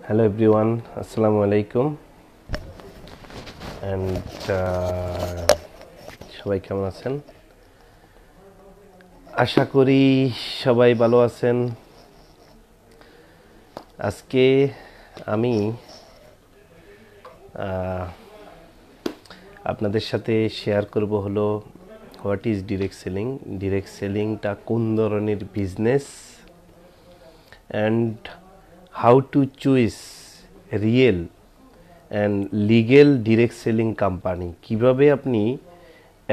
Hello everyone, Assalamu alaikum and সবাই কেমন আছেন? আশা করি সবাই ভালো আছেন। আজকে আমি আপনাদের সাথে শেয়ার করব হলো what is direct selling. Direct সেলিংটা কোন ধরনের business and how to choose real and legal direct selling company, কিভাবে আপনি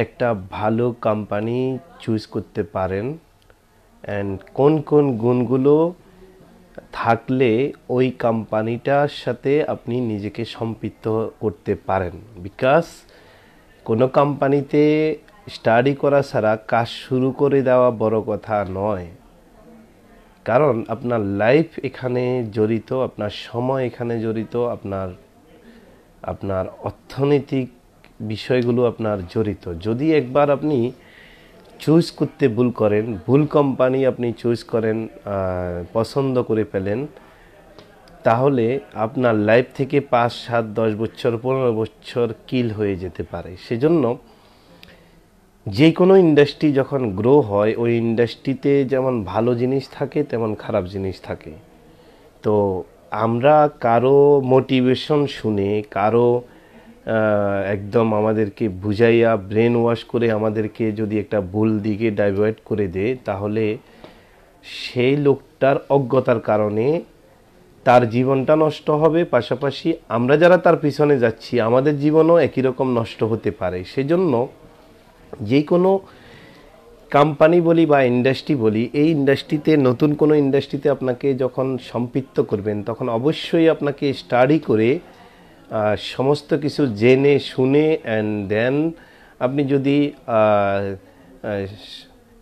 একটা ভালো কোম্পানি চুজ করতে পারেন and কোন কোন গুণগুলো থাকলে ওই কোম্পানিটার সাথে আপনি নিজেকে সম্পৃক্ত করতে পারেন। বিকজ কোনো কোম্পানিতে স্টাডি করা ছাড়া কাজ শুরু করে দেওয়া বড় কথা নয়, কারণ আপনার লাইফ এখানে জড়িত, আপনার সময় এখানে জড়িত, আপনার অর্থনৈতিক বিষয়গুলো আপনার জড়িত। যদি একবার আপনি চুজ করতে ভুল করেন, ভুল কোম্পানি আপনি চুজ করেন, পছন্দ করে ফেলেন, তাহলে আপনার লাইফ থেকে 5, 7, 10 বছর 15 বছর কিল হয়ে যেতে পারে। সেজন্য যে কোনো ইন্ডাস্ট্রি যখন গ্রো হয়, ওই ইন্ডাস্ট্রিতে যেমন ভালো জিনিস থাকে তেমন খারাপ জিনিস থাকে। তো আমরা কারো মোটিভেশন শুনে, কারো একদম আমাদেরকে বুঝাইয়া ব্রেন ওয়াশ করে আমাদেরকে যদি একটা ভুল দিকে ডাইভার্ট করে দেয়, তাহলে সেই লোকটার অজ্ঞতার কারণে তার জীবনটা নষ্ট হবে, পাশাপাশি আমরা যারা তার পিছনে যাচ্ছি আমাদের জীবনও একই রকম নষ্ট হতে পারে। সেজন্য যে কোনো কোম্পানি বলি বা ইন্ডাস্ট্রি বলি, এই ইন্ডাস্ট্রিতে নতুন কোনো ইন্ডাস্ট্রিতে আপনাকে যখন সম্পৃক্ত করবেন, তখন অবশ্যই আপনাকে স্টাডি করে সমস্ত কিছু জেনে শুনে অ্যান্ড দেন আপনি যদি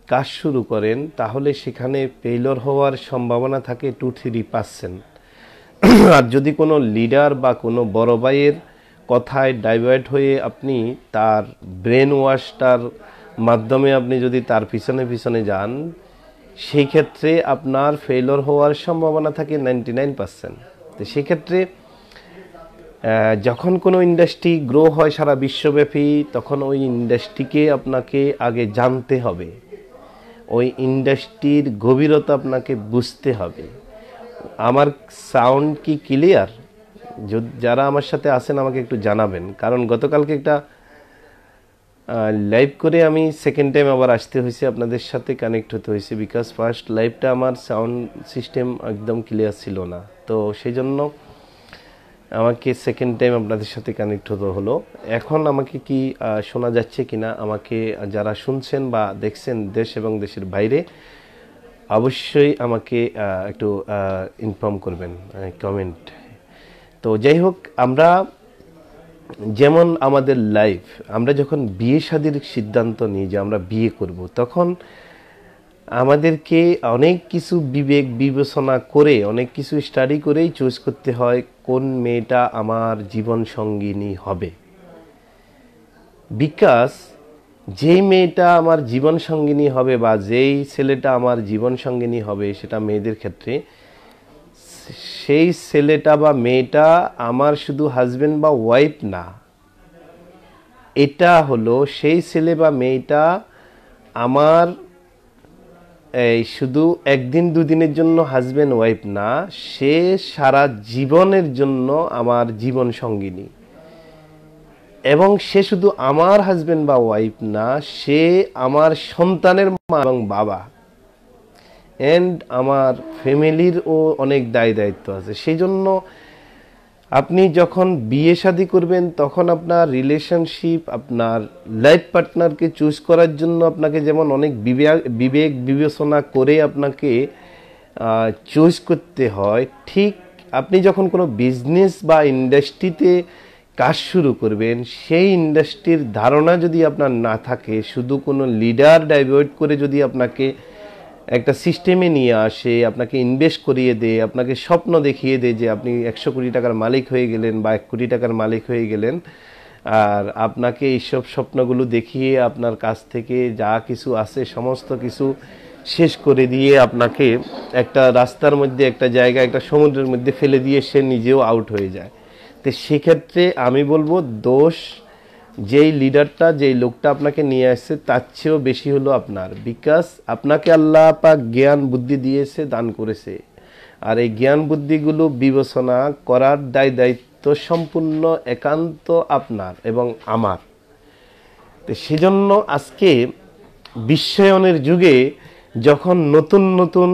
কাজ শুরু করেন, তাহলে সেখানে ফেইলিওর হওয়ার সম্ভাবনা থাকে 2-3%। আর যদি কোনো লিডার বা কোনো বড় ভাইয়ের কথায় ডাইভার্ট হয়ে আপনি তার ব্রেন ওয়াশটার মাধ্যমে আপনি যদি তার পিছনে পিছনে যান, সেই ক্ষেত্রে আপনার ফেইলিওর হওয়ার সম্ভাবনা থাকে 99%। তো সেক্ষেত্রে যখন কোনো ইন্ডাস্ট্রি গ্রো হয় সারা বিশ্বব্যাপী, তখন ওই ইন্ডাস্ট্রিকে আপনাকে আগে জানতে হবে, ওই ইন্ডাস্ট্রির গভীরতা আপনাকে বুঝতে হবে। আমার সাউন্ড কি ক্লিয়ার? যারা আমার সাথে আছেন আমাকে একটু জানাবেন, কারণ গতকালকে একটা লাইভ করে আমি সেকেন্ড টাইম আবার আসতে হয়েছে, আপনাদের সাথে কানেক্ট হতে হয়েছে। বিকজ ফার্স্ট লাইভটা আমার সাউন্ড সিস্টেম একদম ক্লিয়ার ছিল না, তো সেই জন্য আমাকে সেকেন্ড টাইম আপনাদের সাথে কানেক্ট হতে হলো। এখন আমাকে কি শোনা যাচ্ছে কিনা, আমাকে যারা শুনছেন বা দেখছেন দেশ এবং দেশের বাইরে, অবশ্যই আমাকে একটু ইনফর্ম করবেন কমেন্ট। তো যাই হোক, আমরা যেমন আমাদের লাইফ, আমরা যখন বিয়ে শাদীর সিদ্ধান্ত নিই যে আমরা বিয়ে করব, তখন আমাদেরকে অনেক কিছু বিবেক বিবেচনা করে, অনেক কিছু স্টাডি করেই চুজ করতে হয় কোন মেয়েটা আমার জীবন সঙ্গিনী হবে। বিকজ যেই মেয়েটা আমার জীবন সঙ্গিনী হবে বা যেই ছেলেটা আমার জীবন সঙ্গিনী হবে, সেটা মেয়েদের ক্ষেত্রে সেই ছেলেটা বা মেয়েটা আমার শুধু হাজবেন্ড বা ওয়াইফ না, এটা হলো সেই ছেলে বা মেয়েটা আমার এই শুধু একদিন দুদিনের জন্য হাজবেন্ড ওয়াইফ না, সে সারা জীবনের জন্য আমার জীবন সঙ্গিনী। এবং সে শুধু আমার হাজবেন্ড বা ওয়াইফ না, সে আমার সন্তানের মা এবং বাবা, এন্ড আমার ফ্যামিলিরও অনেক দায় দায়িত্ব আছে। সেই জন্য আপনি যখন বিয়ে শাদী করবেন, তখন আপনার রিলেশনশিপ, আপনার লাইফ পার্টনারকে চুজ করার জন্য আপনাকে যেমন অনেক বিবেক বিবেচনা করে আপনাকে চুজ করতে হয়, ঠিক আপনি যখন কোনো বিজনেস বা ইন্ডাস্ট্রিতে কাজ শুরু করবেন, সেই ইন্ডাস্ট্রির ধারণা যদি আপনার না থাকে, শুধু কোনো লিডার ডাইভার্ট করে যদি আপনাকে একটা সিস্টেমে নিয়ে আসে, আপনাকে ইনভেস্ট করিয়ে দেয়, আপনাকে স্বপ্ন দেখিয়ে দেয় যে আপনি 100 কোটি টাকার মালিক হয়ে গেলেন বা 1 কোটি টাকার মালিক হয়ে গেলেন, আর আপনাকে এইসব স্বপ্নগুলো দেখিয়ে আপনার কাছ থেকে যা কিছু আছে সমস্ত কিছু শেষ করে দিয়ে আপনাকে একটা রাস্তার মধ্যে, একটা জায়গায়, একটা সমুদ্রের মধ্যে ফেলে দিয়ে সে নিজেও আউট হয়ে যায়। তো সেক্ষেত্রে আমি বলবো দোষ যেই লিডারটা, যেই লোকটা আপনাকে নিয়ে আসছে তার চেয়েও বেশি হলো আপনার, বিকজ আপনাকে আল্লাহ পাক জ্ঞান বুদ্ধি দিয়েছে, দান করেছে, আর এই জ্ঞান বুদ্ধিগুলো বিবেচনা করার দায় দায়িত্ব সম্পূর্ণ একান্ত আপনার এবং আমার। তো সেজন্য আজকে বিশ্বায়নের যুগে যখন নতুন নতুন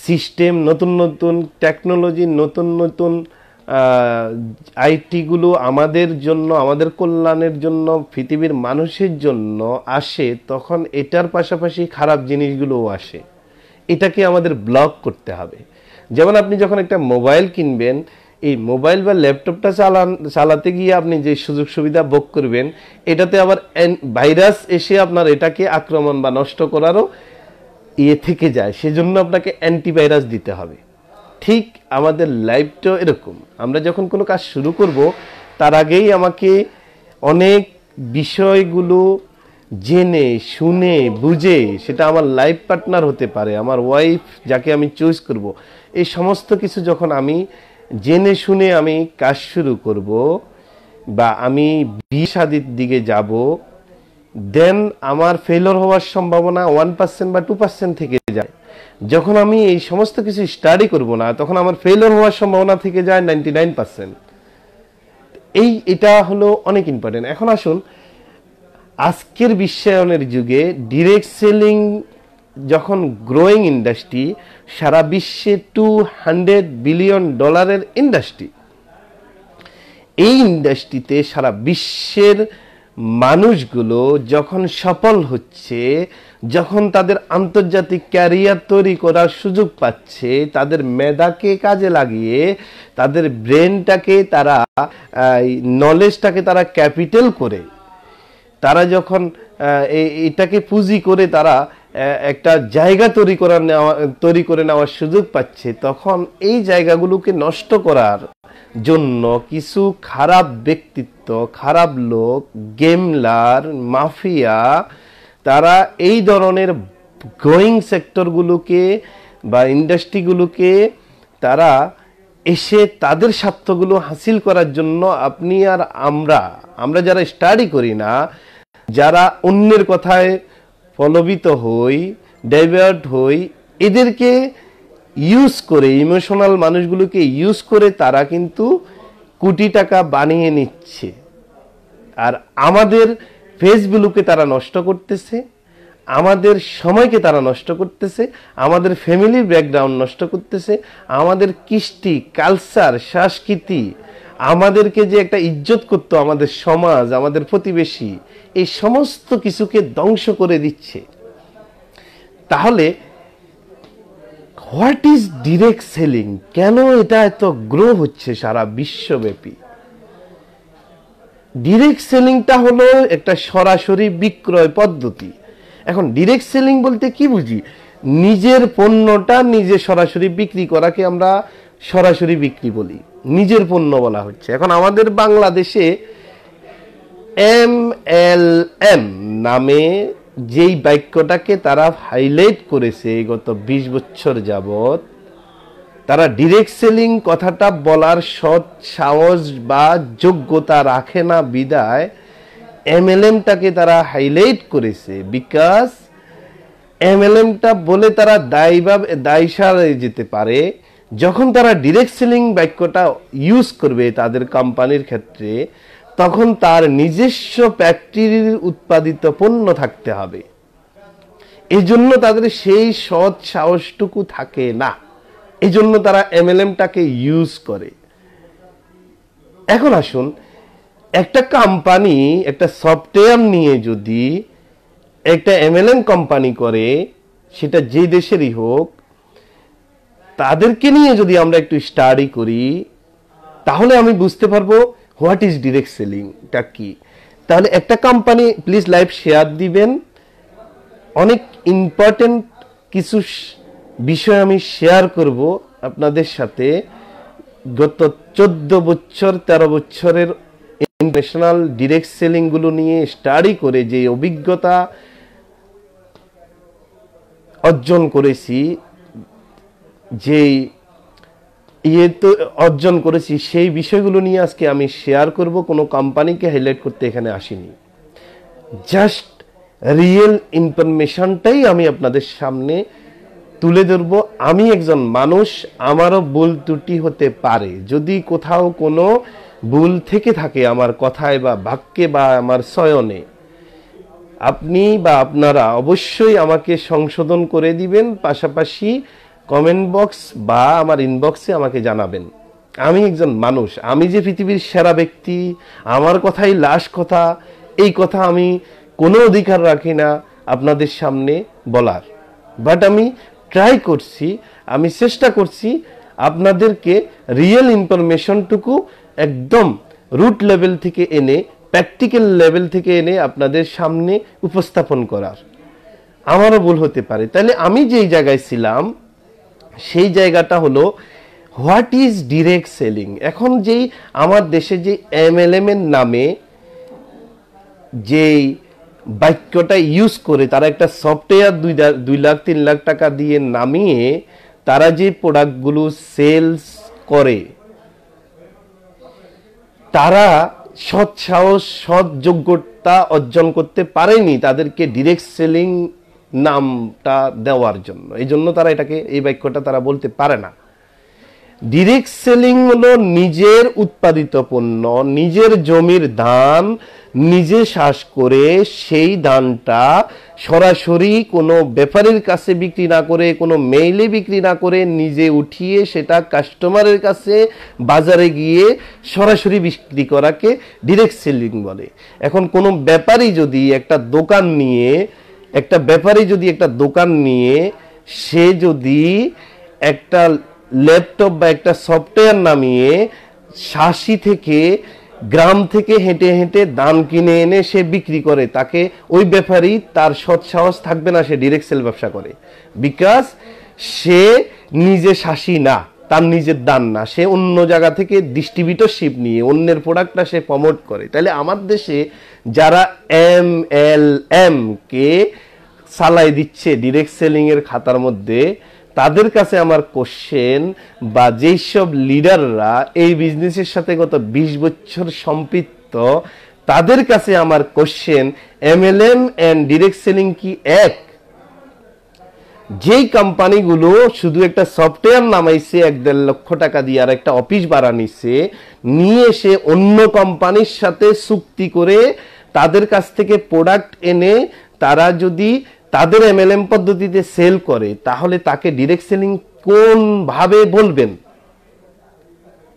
সিস্টেম, নতুন নতুন টেকনোলজি, নতুন নতুন আইটিগুলো আমাদের জন্য, আমাদের কল্যাণের জন্য, পৃথিবীর মানুষের জন্য আসে, তখন এটার পাশাপাশি খারাপ জিনিসগুলোও আসে। এটাকে আমাদের ব্লক করতে হবে। যেমন আপনি যখন একটা মোবাইল কিনবেন, এই মোবাইল বা ল্যাপটপটা চালাতে গিয়ে আপনি যে সুযোগ সুবিধা ভোগ করবেন, এটাতে আবার ভাইরাস এসে আপনার এটাকে আক্রমণ বা নষ্ট করারও থেকে যায়। সেজন্য আপনাকে অ্যান্টিভাইরাস দিতে হবে। ঠিক আমাদের লাইফটাও এরকম। আমরা যখন কোনো কাজ শুরু করব, তার আগেই আমাকে অনেক বিষয়গুলো জেনে শুনে বুঝে, সেটা আমার লাইফ পার্টনার হতে পারে, আমার ওয়াইফ যাকে আমি চুজ করব, এই সমস্ত কিছু যখন আমি জেনে শুনে আমি কাজ শুরু করব বা আমি বিয়ে শাদীর দিকে যাব, দেন আমার ফেলিওর হওয়ার সম্ভাবনা 1% বা 2% থেকে যায়। যখন আমি এই সমস্ত কিছু স্টাডি করব না, তখন আমার ফেলিওর হওয়ার সম্ভাবনা থেকে যায় 99%। এটা হলো অনেক ইম্পর্টেন্ট। এখন আসুন, আজকের বিশ্বায়নের যুগে ডিরেক্ট সেলিং যখন গ্রোয়িং ইন্ডাস্ট্রি, সারা বিশ্বে $200 বিলিয়ন ইন্ডাস্ট্রি, এই ইন্ডাস্ট্রিতে সারা বিশ্বের মানুষগুলো যখন সফল হচ্ছে, যখন তাদের আন্তর্জাতিক ক্যারিয়ার তৈরি করার সুযোগ পাচ্ছে, তাদের মেধাকে কাজে লাগিয়ে, তাদের ব্রেনটাকে তারা, নলেজটাকে তারা ক্যাপিটাল করে, তারা যখন এটাকে পুঁজি করে তারা একটা জায়গা তৈরি করে নেওয়ার সুযোগ পাচ্ছে, তখন এই জায়গাগুলোকে নষ্ট করার জন্য কিছু খারাপ ব্যক্তিত্ব, খারাপ লোক, গেমলার, মাফিয়া, তারা এই ধরনের গ্রোয়িং সেক্টরগুলোকে বা ইন্ডাস্ট্রিগুলোকে তারা এসে তাদের স্বার্থগুলো হাসিল করার জন্য আপনি আর আমরা যারা স্টাডি করি না, যারা অন্যের কথায় প্রলোভিত হই, ডাইভার্ট হই, এদেরকে ইউজ করে, ইমোশনাল মানুষগুলোকে ইউজ করে তারা কিন্তু কোটি টাকা বানিয়ে নিচ্ছে। আর আমাদের ফেসগুলোকে তারা নষ্ট করতেছে, আমাদের সময়কে তারা নষ্ট করতেছে, আমাদের ফ্যামিলির ব্যাকগ্রাউন্ড নষ্ট করতেছে, আমাদের কৃষ্টি, কালচার, সংস্কৃতি, আমাদেরকে যে একটা ইজ্জত করতো আমাদের সমাজ, আমাদের প্রতিবেশী, এই সমস্ত কিছুকে ধ্বংস করে দিচ্ছে। তাহলে হোয়াট ইজ ডিরেক্ট সেলিং? কেন এটা এত গ্রো হচ্ছে সারা বিশ্বব্যাপী? ডিরেক্ট সেলিংটা হলো একটা সরাসরি বিক্রয় পদ্ধতি। এখন ডিরেক্ট সেলিং বলতে কি বুঝি? নিজের পণ্যটা নিজে সরাসরি বিক্রি করাকে আমরা সরাসরি বিক্রি বলি, নিজের পণ্য বলা হচ্ছে। এখন আমাদের বাংলাদেশে MLM নামে যেই বাক্যটাকে তারা হাইলাইট করেছে গত 20 বছর যাবত, তারা ডিরেক্ট সেলিং কথাটা বলার সৎ সাহস বা যোগ্যতা রাখে না বিদায় MLMটাকে তারা হাইলাইট করেছে। বিকজ MLMটা বলে তারা দায়সারে যেতে পারে। যখন তারা ডিরেক্ট সেলিং বাক্যটা ইউজ করবে তাদের কোম্পানির ক্ষেত্রে, তখন তার নিজস্ব ফ্যাক্টরির উৎপাদিত পণ্য থাকতে হবে। এই জন্য তাদের সেই সৎ সাহসটুকু থাকে না, এই জন্য তারা MLMটাকে ইউজ করে। এখন আসুন, একটা কোম্পানি একটা সফটওয়্যার নিয়ে যদি একটা MLM কোম্পানি করে, সেটা যে দেশেরই হোক, তাদেরকে নিয়ে যদি আমরা একটু স্টাডি করি, তাহলে আমি বুঝতে পারবো হোয়াট ইজ ডিরেক্ট সেলিংটা কি। তাহলে একটা কোম্পানি, প্লিজ লাইভ শেয়ার দিবেন, অনেক ইম্পর্টেন্ট কিছু বিষয় আমি শেয়ার করব আপনাদের সাথে। গত 14 বছর 13 বছরের ইন্টারন্যাশনাল ডিরেক্ট সেলিং গুলো নিয়ে স্টাডি করে যে অভিজ্ঞতা অর্জন করেছি, যে তো অর্জন করেছি, সেই বিষয়গুলো নিয়ে আজকে আমি শেয়ার করব। কোনো কোম্পানিকে হাইলাইট করতে এখানে আসিনি, জাস্ট রিয়েল ইনফরমেশনটাই আমি আপনাদের সামনে তুলে ধরবো। আমি একজন মানুষ, আমারও ভুল ত্রুটি হতে পারে। যদি কোথাও কোনো ভুল থেকে থাকে আমার কথায় বা বাক্যে বা আমার চয়নে, আপনি বা আপনারা অবশ্যই আমাকে সংশোধন করে দিবেন, পাশাপাশি কমেন্ট বক্স বা আমার ইনবক্সে আমাকে জানাবেন। আমি একজন মানুষ, আমি যে পৃথিবীর সেরা ব্যক্তি, আমার কথাই লাস্ট কথা, এই কথা আমি কোনো অধিকার রাখি না আপনাদের সামনে বলার। বাট আমি ট্রাই করছি, আমি চেষ্টা করছি আপনাদেরকে রিয়েল ইনফরমেশনটুকু একদম রুট লেভেল থেকে এনে, প্র্যাকটিক্যাল লেভেল থেকে এনে আপনাদের সামনে উপস্থাপন করার। আমারও ভুল হতে পারে। তাহলে আমি যেই জায়গায় ছিলাম সেই জায়গাটা হলো হোয়াট ইজ ডিরেক্ট সেলিং। এখন যেই আমার দেশে যে MLM এর নামে যেই বাক্যটা ইউজ করে, তারা একটা সফটওয়্যার 2 লাখ 3 লাখ টাকা দিয়ে নামিয়ে তারা যে প্রোডাক্টগুলো সেলস করে, তারা সৎ সাহস, সৎ যোগ্যতা অর্জন করতে পারেনি তাদেরকে ডিরেক্ট সেলিং নামটা দেওয়ার জন্য। এই জন্য তারা এটাকে, এই বাক্যটা তারা বলতে পারে না। ডিরেক্ট সেলিং হলো নিজের উৎপাদিত পণ্য, নিজের জমির ধান নিজে চাষ করে সেই ধানটা সরাসরি কোনো ব্যাপারীর কাছে বিক্রি না করে, কোনো মেইলে বিক্রি না করে, নিজে উঠিয়ে সেটা কাস্টমারের কাছে বাজারে গিয়ে সরাসরি বিক্রি করাকে ডিরেক্ট সেলিং বলে। এখন কোনো ব্যাপারী যদি একটা দোকান নিয়ে, সে যদি একটা ল্যাপটপ বা একটা সফটওয়্যার নামিয়ে শাসি থেকে, গ্রাম থেকে হেঁটে হেঁটে ধান কিনে এনে সে বিক্রি করে, তাকে ওই ব্যাপারী, তার সৎ সাহস থাকবে না সে ডিরেক্ট সেল ব্যবসা করে। বিকজ সে নিজে শাসি না, তার নিজের দান না, সে অন্য জায়গা থেকে ডিস্ট্রিবিউটরশিপ নিয়ে অন্যের প্রোডাক্টটা সে প্রমোট করে। তাহলে আমার দেশে যারা MLM কে চালাই দিচ্ছে ডিরেক্ট সেলিং এর খাতার মধ্যে, তাদের কাছে আমার কোশ্চেন, বা যেই সব লিডাররা এই বিজনেসের সাথে গত 20 বছর সম্পৃক্ত, তাদের কাছে আমার question, MLM and direct selling কি এক? যেই কোম্পানিগুলো শুধু একটা সফটওয়্যার নামাইছে 1-1.5 লক্ষ টাকা দিয়ে, আর একটা অফিস ভাড়া নিছে, নিয়ে এসে অন্য কোম্পানির সাথে চুক্তি করে তাদের কাছ থেকে প্রোডাক্ট এনে তারা যদি তাদের MLM পদ্ধতিতে সেল করে, তাহলে তাকে ডিরেক্ট সেলিং কোন ভাবে বলবেন?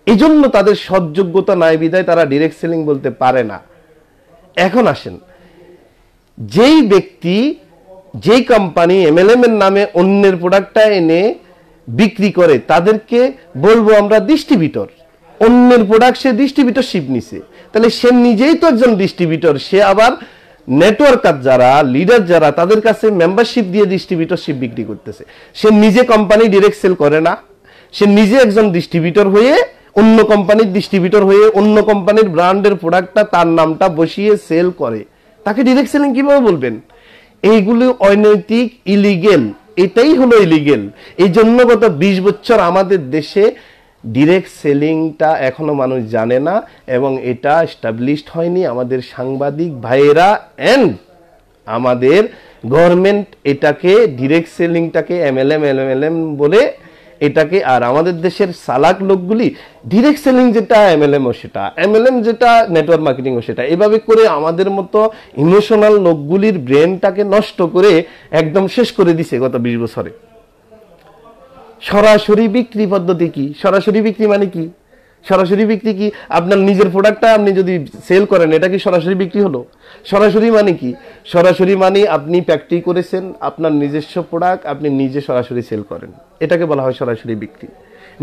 এই জন্য তাদের সৎযোগ্যতা নাই বিধায় তারা ডিরেক্ট সেলিং বলতে পারে না। এখন আসেন, যেই ব্যক্তি, যেই কোম্পানি MLM এর নামে অন্যের প্রোডাক্টটা এনে বিক্রি করে, তাদেরকে বলবো আমরা ডিস্ট্রিবিউটর। অন্যের প্রোডাক্ট সে ডিস্ট্রিবিউটরশিপ নিছে, তাহলে সে নিজেই তো একজন ডিস্ট্রিবিউটর। সে আবার নেটওয়ার্কার যারা, লিডার যারা, তাদের কাছে মেম্বারশিপ দিয়ে ডিস্ট্রিবিউটরশিপ বিক্রি করতেছে। সে নিজে কোম্পানি ডিরেক্ট সেল করে না, সে নিজে একজন ডিস্ট্রিবিউটর হয়ে, অন্য কোম্পানির ডিস্ট্রিবিউটর হয়ে অন্য কোম্পানির ব্র্যান্ডের প্রোডাক্টটা তার নামটা বসিয়ে সেল করে। তাকে ডিরেক্ট সেলিং কিভাবে বলবেন? এইগুলো অনৈতিক, ইলিগেল। এটাই হলো ইলিগেল। এই জন্য গত 20 বছর আমাদের দেশে ডিরেক্ট সেলিংটা এখনো মানুষ জানে না, এবং এটা এস্টাবলিশড হয়নি। আমাদের সাংবাদিক ভাইয়েরা এন্ড আমাদের গভর্নমেন্ট এটাকে, ডিরেক্ট সেলিংটাকে MLM বলে এটাকে, আর আমাদের দেশের চালাক লোকগুলি ডিরেক্ট সেলিং যেটা, MLM ও সেটা, MLM যেটা, নেটওয়ার্ক মার্কেটিং ও সেটা, এভাবে করে আমাদের মতো ইমোশনাল লোকগুলির ব্রেনটাকে নষ্ট করে একদম শেষ করে দিছে গত 20 বছরে। সরাসরি বিক্রি পদ্ধতি কি? সরাসরি বিক্রি মানে কি? সরাসরি বিক্রি কি? আপনার নিজের প্রোডাক্টটা আপনি যদি সেল করেন, এটা কি সরাসরি বিক্রি হলো? সরাসরি মানে কি? সরাসরি মানে আপনি ফ্যাক্টরি করেছেন, আপনার নিজস্ব প্রোডাক্ট আপনি নিজে সরাসরি সেল করেন, এটাকে বলা হয় সরাসরি বিক্রি।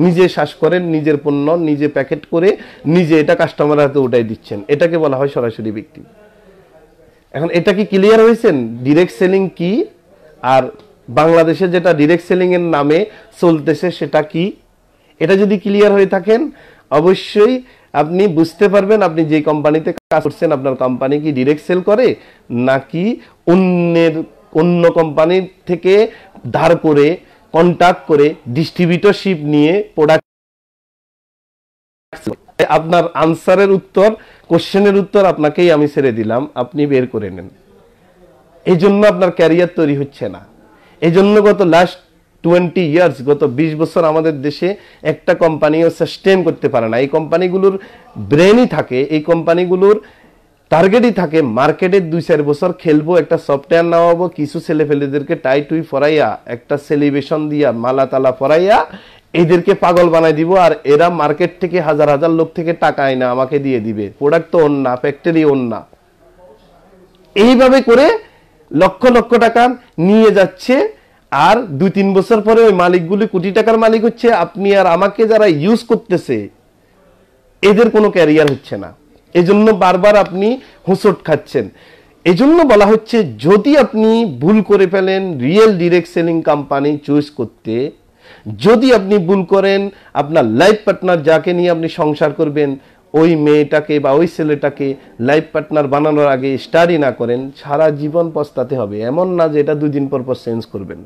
নিজে শ্বাস করেন, নিজের পণ্য নিজে প্যাকেট করে নিজে এটা কাস্টমারের হাতে উঠাই দিচ্ছেন, এটাকে বলা হয় সরাসরি বিক্রি। এখন এটা কি ক্লিয়ার হয়েছেন ডিরেক্ট সেলিং কি, আর বাংলাদেশে যেটা ডিরেক্ট সেলিং এর নামে চলতেছে সেটা কি? এটা যদি ক্লিয়ার হয়ে থাকেন, অবশ্যই আপনি বুঝতে পারবেন আপনি যে কোম্পানিতে কাজ করছেন, আপনার কোম্পানি কি ডিরেক্ট সেল করে নাকি অন্যের অন্য কোম্পানির থেকে ধার করে কন্ট্যাক্ট করে ডিস্ট্রিবিউটরশিপ নিয়ে প্রোডাক্ট। আপনার আনসারের উত্তর, কোশ্চেনের উত্তর আপনাকেই আমি ছেড়ে দিলাম, আপনি বের করে নেন। এই জন্য আপনার ক্যারিয়ার তৈরি হচ্ছে না। এই জন্য গত লাস্ট 20 ইয়ার্স, গত 20 বছর আমাদের দেশে একটা কোম্পানিও সাস্টেন করতে পারে না। এই কোম্পানিগুলোর ব্রেনই থাকে, এই কোম্পানিগুলোর টার্গেটই থাকে মার্কেটে 2-4 বছর খেলবো, একটা সফটওয়্যার নামাবো, কিছু ছেলে ফেলেদেরকে টাই টুই ফরাইয়া, একটা সেলিব্রেশন দিয়া, মালা তালা ফরাইয়া এদেরকে পাগল বানাই দিব, আর এরা মার্কেট থেকে হাজার হাজার লোক থেকে টাকা আইনা আমাকে দিয়ে দিবে। প্রোডাক্ট তো ওর না, ফ্যাক্টরি ওর না। এইভাবে করে লক্ষ লক্ষ টাকা নিয়ে যাচ্ছে, আর 2-3 বছর পরে ওই মালিকগুলি কোটি টাকার মালিক হচ্ছে। আপনি আর আমাকে যারা ইউজ করতেছে এদের কোনো ক্যারিয়ার হচ্ছে না। এজন্য বারবার আপনি হোঁচট খাচ্ছেন। এজন্য বলা হচ্ছে যদি আপনি ভুল করে ফেলেন real direct selling company choose করতে, যদি আপনি ভুল করেন আপনার লাইফ পার্টনার যাকে নিয়ে আপনি সংসার করবেন ওই মেয়েটাকে বা ওই ছেলেটাকে লাইফ পার্টনার বানানোর আগে স্টাডি না করেন, সারা জীবন পস্তাতে হবে। এমন না যে এটা 2 দিন পর পর চেঞ্জ করবেন,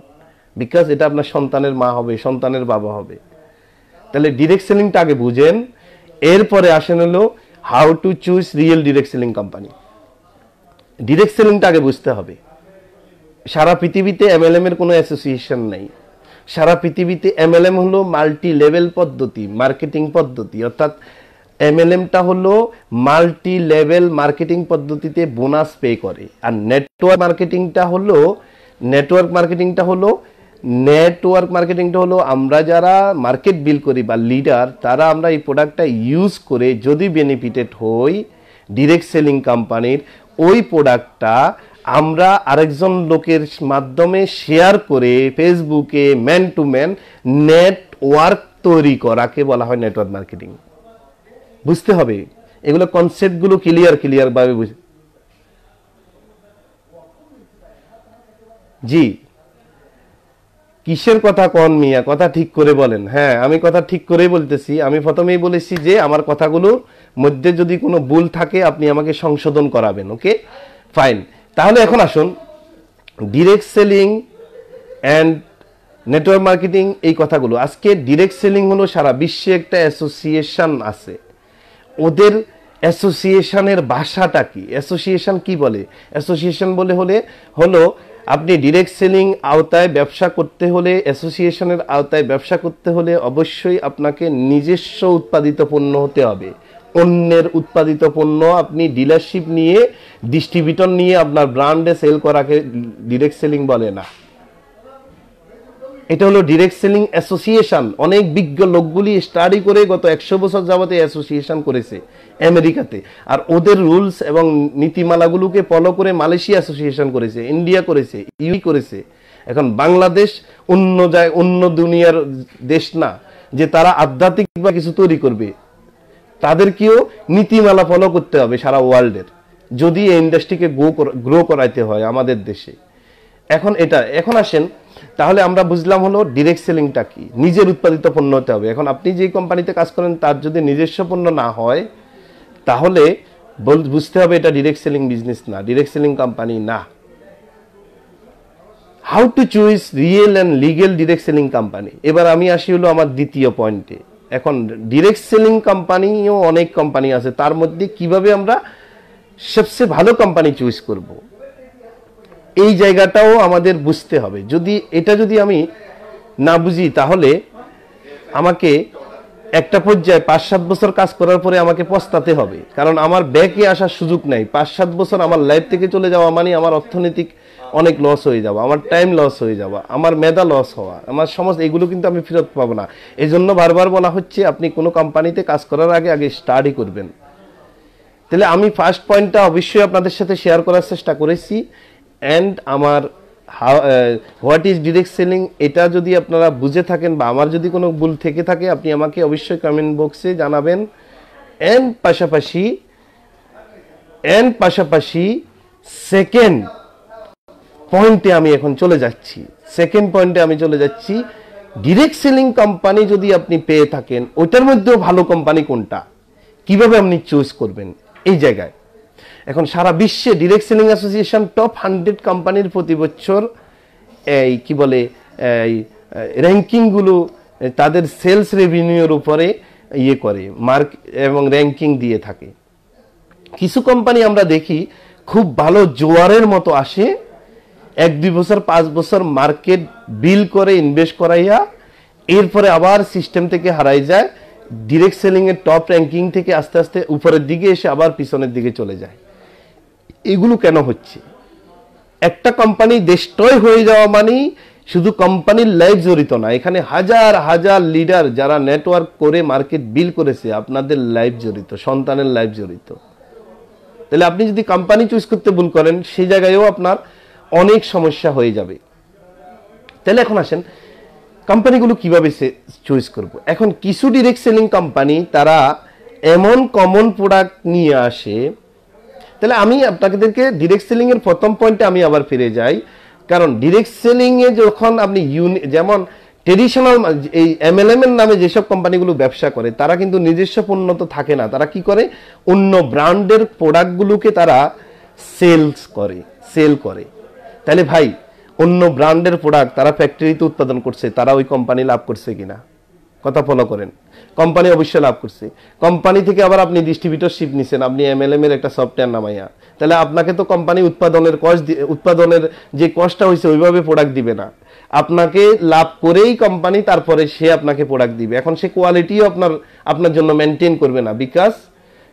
বিকজ এটা আপনার সন্তানের মা হবে, সন্তানের বাবা হবে। তাহলে ডিরেক্ট সেলিংটা আগে বুঝেন, এরপরে আসেন হলো how to choose real direct selling company. Direct সেলিংটা আগে বুঝতে হবে। সারা পৃথিবীতে এমএলএম এর কোনো অ্যাসোসিয়েশন নেই। সারা পৃথিবীতে এমএলএম হলো মাল্টি লেভেল পদ্ধতি, মার্কেটিং পদ্ধতি। অর্থাৎ এমএলএমটা হলো মাল্টি লেভেল মার্কেটিং পদ্ধতিতে বোনাস পে করে। আর নেটওয়ার্ক মার্কেটিংটা হলো আমরা যারা মার্কেট বিল করি বা লিডার, তারা আমরা এই প্রোডাক্টটা ইউজ করে যদি বেনিফিটেড হই ডিরেক্ট সেলিং কোম্পানির, ওই প্রোডাক্টটা আমরা আরেকজন লোকের মাধ্যমে শেয়ার করে ফেসবুকে ম্যান টু ম্যান নেটওয়ার্ক তৈরি করাকে বলা হয় নেটওয়ার্ক মার্কেটিং। বুঝতে হবে এগুলো, কনসেপ্টগুলো ক্লিয়ার ভাবে জি। কিসের কথা কন মিয়া, কথা ঠিক করে বলেন। হ্যাঁ, আমি কথা ঠিক করেই বলতেছি। আমি প্রথমেই বলেছি যে আমার কথাগুলোর মধ্যে যদি কোনো ভুল থাকে আপনি আমাকে সংশোধন করাবেন। ওকে, ফাইন। তাহলে এখন আসুন direct selling and network marketing এই কথাগুলো। আজকে ডিরেক্ট সেলিং হলো সারা বিশ্বে একটা অ্যাসোসিয়েশন আছে। ওদের অ্যাসোসিয়েশনের ভাষাটা কি, অ্যাসোসিয়েশন কি বলে? অ্যাসোসিয়েশন হলো আপনি ডিরেক্ট সেলিং আওতায় ব্যবসা করতে হলে, অ্যাসোসিয়েশনের আওতায় ব্যবসা করতে হলে অবশ্যই আপনাকে নিজস্ব উৎপাদিত পণ্য হতে হবে। অন্যের উৎপাদিত পণ্য আপনি ডিলারশিপ নিয়ে, ডিস্ট্রিবিউটর নিয়ে আপনার ব্র্যান্ডে সেল করাকে ডিরেক্ট সেলিং বলে না। এটা হলো ডিরেক্ট সেলিং অ্যাসোসিয়েশন। অনেক বিজ্ঞ লোকগুলি স্টাডি করে গত 100 বছর যাবতে অ্যাসোসিয়েশন করেছে আমেরিকাতে, আর ওদের রুলস এবং নীতিমালাগুলোকে ফলো করে মালয়েশিয়া অ্যাসোসিয়েশন করেছে, ইন্ডিয়া করেছে, ইউই করেছে। এখন বাংলাদেশ অন্য দুনিয়ার দেশ না যে তারা আধ্যাত্মিক বা কিছু তৈরি করবে। তাদেরকেও নীতিমালা ফলো করতে হবে সারা ওয়ার্ল্ডের, যদি এই ইন্ডাস্ট্রিকে গ্রো করাইতে হয় আমাদের দেশে। এখন আসেন, তাহলে আমরা বুঝলাম হলো ডিরেক্ট সেলিংটা কি, নিজের উৎপাদিত পণ্য হতে হবে। এখন আপনি যে কোম্পানিতে কাজ করেন তার যদি নিজস্ব পণ্য না হয় তাহলে বুঝতে হবে এটা ডিরেক্ট সেলিং বিজনেস না, ডিরেক্ট সেলিং কোম্পানি না। How to choose real and legal direct selling company. এবার আমি আসি হলো আমার দ্বিতীয় পয়েন্টে। এখন ডিরেক্ট সেলিং কোম্পানিও অনেক কোম্পানি আছে, তার মধ্যে কিভাবে আমরা সবচেয়ে ভালো কোম্পানি চুজ করব এই জায়গাটাও আমাদের বুঝতে হবে। যদি আমি না বুঝি তাহলে আমাকে একটা পর্যায়ে 5-7 বছর কাজ করার পরে আমাকে পস্তাতে হবে, কারণ আমার ব্যাকে আসার সুযোগ নাই। 5-7 বছর আমার লাইফ থেকে চলে যাওয়া মানে আমার অর্থনৈতিক অনেক লস হয়ে যাওয়া, আমার টাইম লস হয়ে যাওয়া, আমার মেধা লস হওয়া, আমার সমস্ত এগুলো কিন্তু আমি ফেরত পাবো না। এই জন্য বারবার বলা হচ্ছে আপনি কোনো কোম্পানিতে কাজ করার আগে স্টাডি করবেন। তাহলে আমি ফার্স্ট পয়েন্টটা অবশ্যই আপনাদের সাথে শেয়ার করার চেষ্টা করেছি। অ্যান্ড আমার হোয়াট ইজ ডিরেক্ট সেলিং এটা যদি আপনারা বুঝে থাকেন বা আমার যদি কোনো ভুল থেকে থাকে আপনি আমাকে অবশ্যই কমেন্ট বক্সে জানাবেন। এন্ড পাশাপাশি সেকেন্ড পয়েন্টে আমি এখন চলে যাচ্ছি। ডিরেক্ট সেলিং কোম্পানি যদি আপনি পেয়ে থাকেন ওইটার মধ্যেও ভালো কোম্পানি কোনটা, কিভাবে আপনি চুজ করবেন এই জায়গায়। এখন সারা বিশ্বে ডিরেক্ট সেলিং অ্যাসোসিয়েশন টপ 100 কোম্পানির প্রতি বছর এই কি বলে এই র্যাঙ্কিংগুলো তাদের সেলস রেভিনিউর উপরে ইয়ে করে মার্ক এবং র্যাঙ্কিং দিয়ে থাকে। কিছু কোম্পানি আমরা দেখি খুব ভালো জোয়ারের মতো আসে, 1-2 বছর 5 বছর মার্কেট বিল করে ইনভেস্ট করাইয়া এরপরে আবার সিস্টেম থেকে হারাই যায়, ডিরেক্ট সেলিং এর টপ র্যাঙ্কিং থেকে আস্তে আস্তে উপরের দিকে এসে আবার পিছনের দিকে চলে যায়। এগুলো কেন হচ্ছে? একটা কোম্পানি ডিস্ট্রয় হয়ে যাওয়া মানেই শুধু কোম্পানির লাইফ জড়িত না, এখানে হাজার হাজার লিডার যারা নেটওয়ার্ক করে মার্কেট বিল করেছে আপনাদের লাইফ জড়িত, সন্তানের লাইফ জড়িত। তাহলে আপনি যদি কোম্পানি চুজ করতে ভুল করেন সেই জায়গায়ও আপনার অনেক সমস্যা হয়ে যাবে। তাহলে এখন আসেন কোম্পানিগুলো কিভাবে চুজ করব। এখন কিছু ডিরেক্ট সেলিং কোম্পানি তারা এমন কমন প্রোডাক্ট নিয়ে আসে। তাহলে আমি আপনাদেরকে ডিরেক্ট সেলিং এর প্রথম পয়েন্টে আমি আবার ফিরে যাই, কারণ ডিরেক্ট সেলিং এ যখন আপনি যেমন ট্রেডিশনাল এই এমএলএম এর নামে যেসব কোম্পানিগুলো ব্যবসা করে তারা কিন্তু নিজস্ব পণ্য তো থাকে না, তারা কি করে অন্য ব্র্যান্ডের প্রোডাক্টগুলোকে তারা সেল করে। তাহলে ভাই অন্য ব্র্যান্ডের প্রোডাক্ট তারা ফ্যাক্টরিতে উৎপাদন করছে, তারা ওই কোম্পানি লাভ করছে কিনা? কথা ফলো করেন। কোম্পানি অবশ্যই লাভ করছে। কোম্পানি থেকে আবার আপনি ডিস্ট্রিবিউটরশিপ নিছেন, আপনি এমএলএম এর একটা সফটওয়্যার নামাইয়া, তাহলে আপনাকে তো কোম্পানি উৎপাদনের যে কষ্টটা হয়েছে ওইভাবে প্রোডাক্ট দিবে না, আপনাকে লাভ করেই কোম্পানি তারপরে সে আপনাকে প্রোডাক্ট দিবে। এখন সে কোয়ালিটিও আপনার জন্য মেনটেন করবে না, বিকজ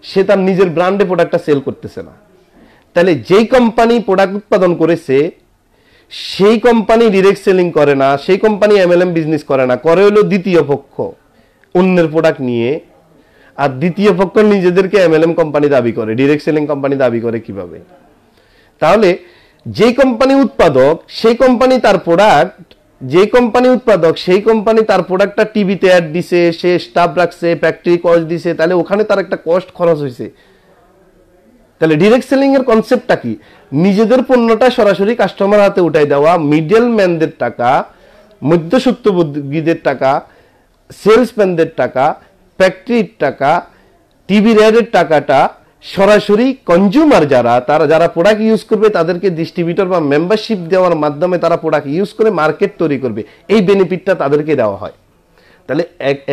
সে তার নিজের ব্র্যান্ডে প্রোডাক্টটা সেল করতেছে না। তাহলে যেই কোম্পানি প্রোডাক্ট উৎপাদন করেছে সেই কোম্পানি ডিরেক্ট সেলিং করে না, সেই কোম্পানি এমএলএম বিজনেস করে না, করে হলো দ্বিতীয় পক্ষ অন্যের প্রোডাক্ট নিয়ে, আর দ্বিতীয় পক্ষ নিজেদেরকে এমএলএম কোম্পানি দাবি করে, ডিরেক্ট সেলিং কোম্পানি দাবি করে কিভাবে? তাহলে যে কোম্পানি উৎপাদক সেই কোম্পানি তার প্রোডাক্ট, যে কোম্পানি উৎপাদক সেই কোম্পানি তার প্রোডাক্টটা টিভিতে অ্যাড দিছে, সে স্টাফ রাখছে, ফ্যাক্টরি কস্ট দিছে, তাহলে ওখানে তার একটা কস্ট খরচ হয়েছে। তাহলে ডিরেক্ট সেলিং এর কনসেপ্টটা কি? নিজেদের পণ্যটা সরাসরি কাস্টমার হাতে উঠাই দেওয়া, মিডল ম্যানদের টাকা, মধ্যস্বত্বভোগীদের টাকা, সেলসম্যানদের টাকা, ফ্যাক্টরির টাকা, টিভি রেডের টাকাটা সরাসরি কনজিউমার যারা প্রোডাক্ট ইউজ করবে তাদেরকে ডিস্ট্রিবিউটর বা মেম্বারশিপ দেওয়ার মাধ্যমে তারা প্রোডাক্ট ইউজ করে মার্কেট তৈরি করবে, এই বেনিফিটটা তাদেরকে দেওয়া হয়। তাহলে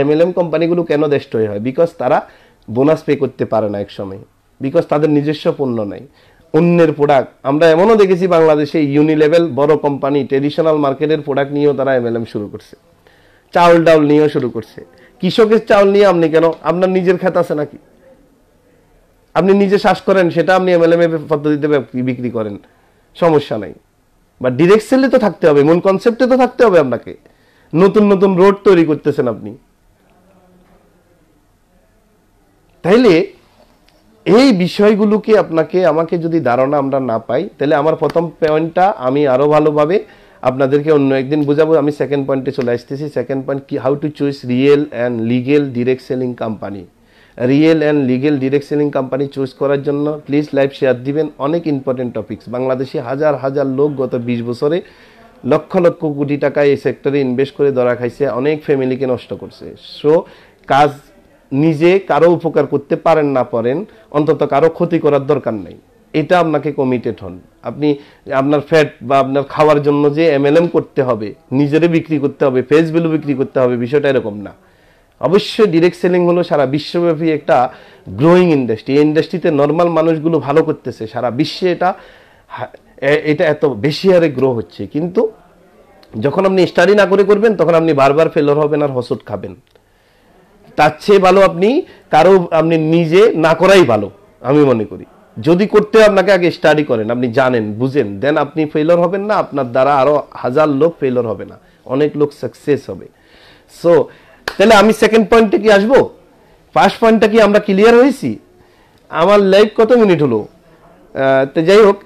এমএলএম কোম্পানিগুলো কেন ডিস্ট্রয় হয়? বিকজ তারা বোনাস পে করতে পারে না এক সময়, বিকজ তাদের নিজস্ব পণ্য নাই, অন্যের প্রোডাক্ট। আমরা এমনও দেখেছি বাংলাদেশে ইউনিলেভেল বড় কোম্পানি ট্রেডিশনাল মার্কেটের প্রোডাক্ট নিয়েও তারা এমএলএম শুরু করছে, চাউল ডাউল নিয়েও শুরু করছে। কৃষকের চাউল নিয়ে আপনি কেন? আপনার নিজের ক্ষেত আছে নাকি? আপনি নিজে চাষ করেন, সেটা আপনি এমএলএম পদ্ধতিতে বিক্রি করেন, সমস্যা নাই। বা ডিরেক্ট সেলে তো থাকতে হবে, মূল কনসেপ্টে তো থাকতে হবে আপনাকে। নতুন নতুন রোড তৈরি করতেছেন আপনি। তাইলে এই বিষয়গুলোকে আমাকে যদি ধারণা আমরা না পাই, তাহলে আমার প্রথম পয়েন্টটা আমি আরো ভালোভাবে আপনাদেরকে অন্য একদিন বুঝাবো। আমি সেকেন্ড পয়েন্টে চলে আসতেছি। সেকেন্ড পয়েন্ট কি? How to choose real and legal direct selling company. Real and legal direct selling company choose করার জন্য প্লিজ লাইভ শেয়ার দিবেন। অনেক ইম্পর্টেন্ট টপিকস। বাংলাদেশে হাজার হাজার লোক গত 20 বছরে লক্ষ লক্ষ কোটি টাকা এই সেক্টরে ইনভেস্ট করে ধরা খাইছে, অনেক ফ্যামিলিকে নষ্ট করছে। সো কাজ নিজে কারো উপকার করতে পারেন না পারেন, অন্তত কারো ক্ষতি করার দরকার নেই, এটা আপনাকে কমিটেড হন। আপনি আপনার ফ্যাট বা আপনার খাওয়ার জন্য যে এমএলএম করতে হবে, নিজেরে বিক্রি করতে হবে, ফেস ভ্যালু বিক্রি করতে হবে, বিষয়টা এরকম না। অবশ্যই ডিরেক্ট সেলিং হলো সারা বিশ্বব্যাপী একটা গ্রোয়িং ইন্ডাস্ট্রি। এই ইন্ডাস্ট্রিতে নর্মাল মানুষগুলো ভালো করতেছে, সারা বিশ্বে এটা এত বেশি হারে গ্রো হচ্ছে। কিন্তু যখন আপনি স্টাডি না করে করবেন তখন আপনি বারবার ফেলোর হবেন আর হোঁচট খাবেন। তার চেয়ে ভালো আপনি নিজে না করাই ভালো আমি মনে করি। যদি করতে আপনাকে আগে স্টাডি করেন, আপনি জানেন বুঝেন, দেন আপনি ফেলোর হবেন না, আপনার দ্বারা আরো হাজার লোক ফেলোর হবে না, অনেক লোক সাকসেস হবে। সো তাহলে আমি সেকেন্ড পয়েন্টে কি আসবো? ফার্স্ট পয়েন্টটা কি আমরা ক্লিয়ার হয়েছি? আমার লাইভ কত মিনিট হলো? তো যাই হোক,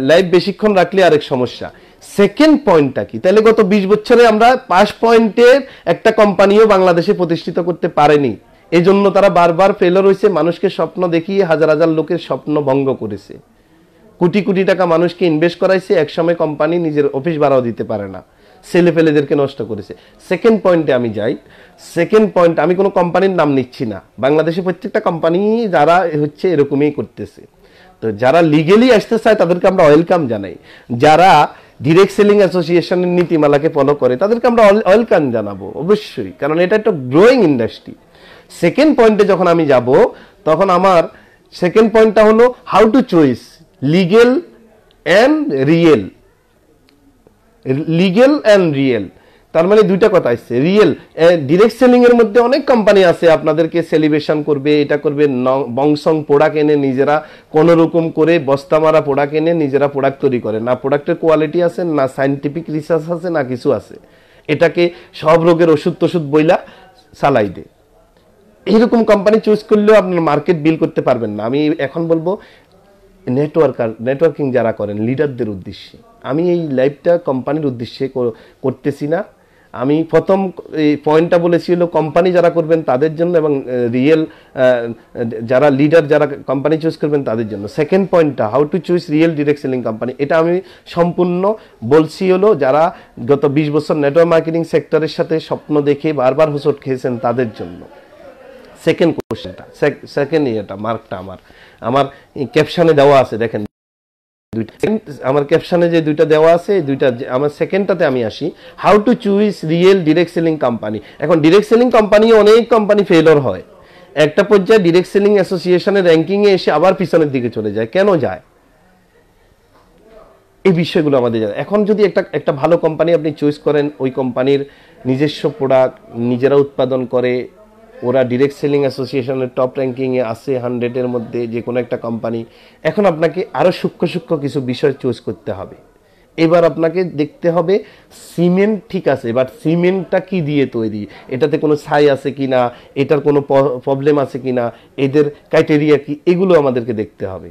লাইভ বেশিক্ষণ রাখলে আরেক সমস্যা। সেকেন্ড পয়েন্টটা কি? তাহলে গত 20 বছরে আমরা 5 পয়েন্টের একটা কোম্পানিও বাংলাদেশে প্রতিষ্ঠিত করতে পারেনি, এই জন্য তারা বারবার ফেলার হয়েছে। মানুষকে স্বপ্ন দেখিয়ে হাজার হাজার লোকের স্বপ্ন ভঙ্গ করেছে, কোটি কোটি টাকা মানুষকে ইনভেস্ট করাইছে। একসময় কোম্পানি নিজের অফিস ভাড়াও দিতে পারে না, ছেলে ফেলেদেরকে নষ্ট করেছে। সেকেন্ড পয়েন্টে আমি যাই। সেকেন্ড পয়েন্ট, আমি কোনো কোম্পানির নাম নিচ্ছি না, বাংলাদেশে প্রত্যেকটা কোম্পানি যারা হচ্ছে এরকমই করতেছে। তো যারা লিগেলি আসতে চায় তাদেরকে আমরা ওয়েলকাম জানাই, যারা ডিরেক্ট সেলিং অ্যাসোসিয়েশনের নীতিমালাকে ফলো করে তাদেরকে আমরা ওয়েলকাম জানাবো অবশ্যই, কারণ এটা একটা গ্রোয়িং ইন্ডাস্ট্রি। সেকেন্ড পয়েন্টে যখন আমি যাব, তখন আমার সেকেন্ড পয়েন্টটা হলো how two choice legal and real. Legal and real তার মানে দুইটা কথা আসছে। রিয়েল ডিরেক্ট সেলিং এর মধ্যে অনেক কোম্পানি আছে আপনাদেরকে সেলিব্রেশন করবে, এটা করবে, বংশং প্রোডাক্ট এনে নিজেরা কোন রকম করে বস্তা মারা প্রোডাক্ট এনে নিজেরা প্রোডাক্ট তৈরি করে, না প্রোডাক্টের কোয়ালিটি আছে, না সায়েন্টিফিক রিসার্চ আছে, না কিছু আছে, এটাকে সব রোগের ওষুধ টষুধ বইলা চালাই দে। কোম্পানি চুজ করলেও আপনার মার্কেট বিল করতে পারবেন না। আমি এখন বলবো নেটওয়ার্কিং যারা করেন লিডারদের উদ্দেশ্যে, আমি এই লাইভটা কোম্পানির উদ্দেশ্যে করতেছি না। আমি প্রথম এই পয়েন্টটা বলেছি হলো কোম্পানি যারা করবেন তাদের জন্য, এবং রিয়েল যারা লিডার যারা কোম্পানি চুজ করবেন তাদের জন্য। সেকেন্ড পয়েন্টটা how to choose real direct selling company, এটা আমি সম্পূর্ণ বলছি হলো যারা গত 20 বছর নেটওয়ার্ক মার্কেটিং সেক্টরের সাথে স্বপ্ন দেখে বারবার হোঁচট খেয়েছেন তাদের জন্য। সেকেন্ড কোশ্চেনটা, সেকেন্ড ইয়েটা মার্কটা আমার ক্যাপশনে দেওয়া আছে, দেখেন আমার ক্যাপশনে যে দুইটা দেওয়া আছে, দুইটা আমার সেকেন্ডটাতে আমি আসি, how to choose real direct selling company. এখন ডিরেক্ট সেলিং কোম্পানি অনেক কোম্পানি ফেলিওর হয়, একটা পর্যায়ে ডিরেক্ট সেলিং অ্যাসোসিয়েশনের র্যাঙ্কিং এ এসে আবার পিছনের দিকে চলে যায়। কেন যায়? এই বিষয়গুলো আমাদের জানা। এখন যদি একটা ভালো কোম্পানি আপনি চুজ করেন, ওই কোম্পানির নিজস্ব প্রোডাক্ট নিজেরা উৎপাদন করে, ওরা ডিরেক্ট সেলিং অ্যাসোসিয়েশনের টপ র্যাঙ্কিংয়ে আছে 100-এর মধ্যে যে কোনো একটা কোম্পানি, এখন আপনাকে আরও সূক্ষ্ম কিছু বিষয় চুজ করতে হবে। এবার আপনাকে দেখতে হবে সিমেন্ট ঠিক আছে, বাট সিমেন্টটা কি দিয়ে তৈরি, এটাতে কোনো ছাই আছে কি না, এটার কোনো প্রবলেম আছে কি না, এদের ক্রাইটেরিয়া কি, এগুলো আমাদেরকে দেখতে হবে।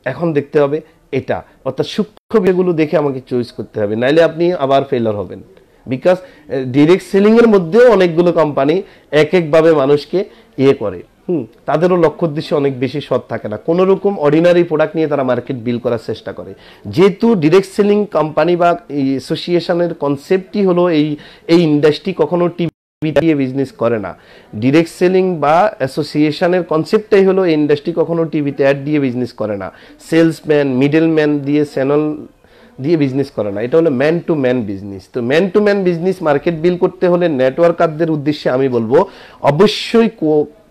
এখন দেখতে হবে এটা, অর্থাৎ সূক্ষ্ম বিষয়গুলো দেখে আমাকে চয়েস করতে হবে, নাইলে আপনি আবার ফেলার হবেন। বিকজ ডিরেক্ট সেলিং এর মধ্যেও অনেকগুলো কোম্পানি একভাবে মানুষকে করে, তাদেরও লক্ষ্য উদ্দেশ্য অনেক বেশি সৎ থাকে না, কোনো রকম অর্ডিনারি প্রোডাক্ট নিয়ে তারা মার্কেট বিল করার চেষ্টা করে। যেহেতু ডিরেক্ট সেলিং কোম্পানি বা অ্যাসোসিয়েশনের কনসেপ্টই হলো এই ইন্ডাস্ট্রি কখনো টিভি দিয়ে বিজনেস করে না। ডিরেক্ট সেলিং বা অ্যাসোসিয়েশনের কনসেপ্টটাই হলো এই ইন্ডাস্ট্রি কখনো টিভিতে অ্যাড দিয়ে বিজনেস করে না, সেলসম্যান মিডলম্যান দিয়ে চ্যানেল দিয়ে বিজনেস করে না, এটা হলো ম্যান টু ম্যান বিজনেস। তো man to man business market build করতে হলে নেটওয়ার্কারদের উদ্দেশ্যে আমি বলবো অবশ্যই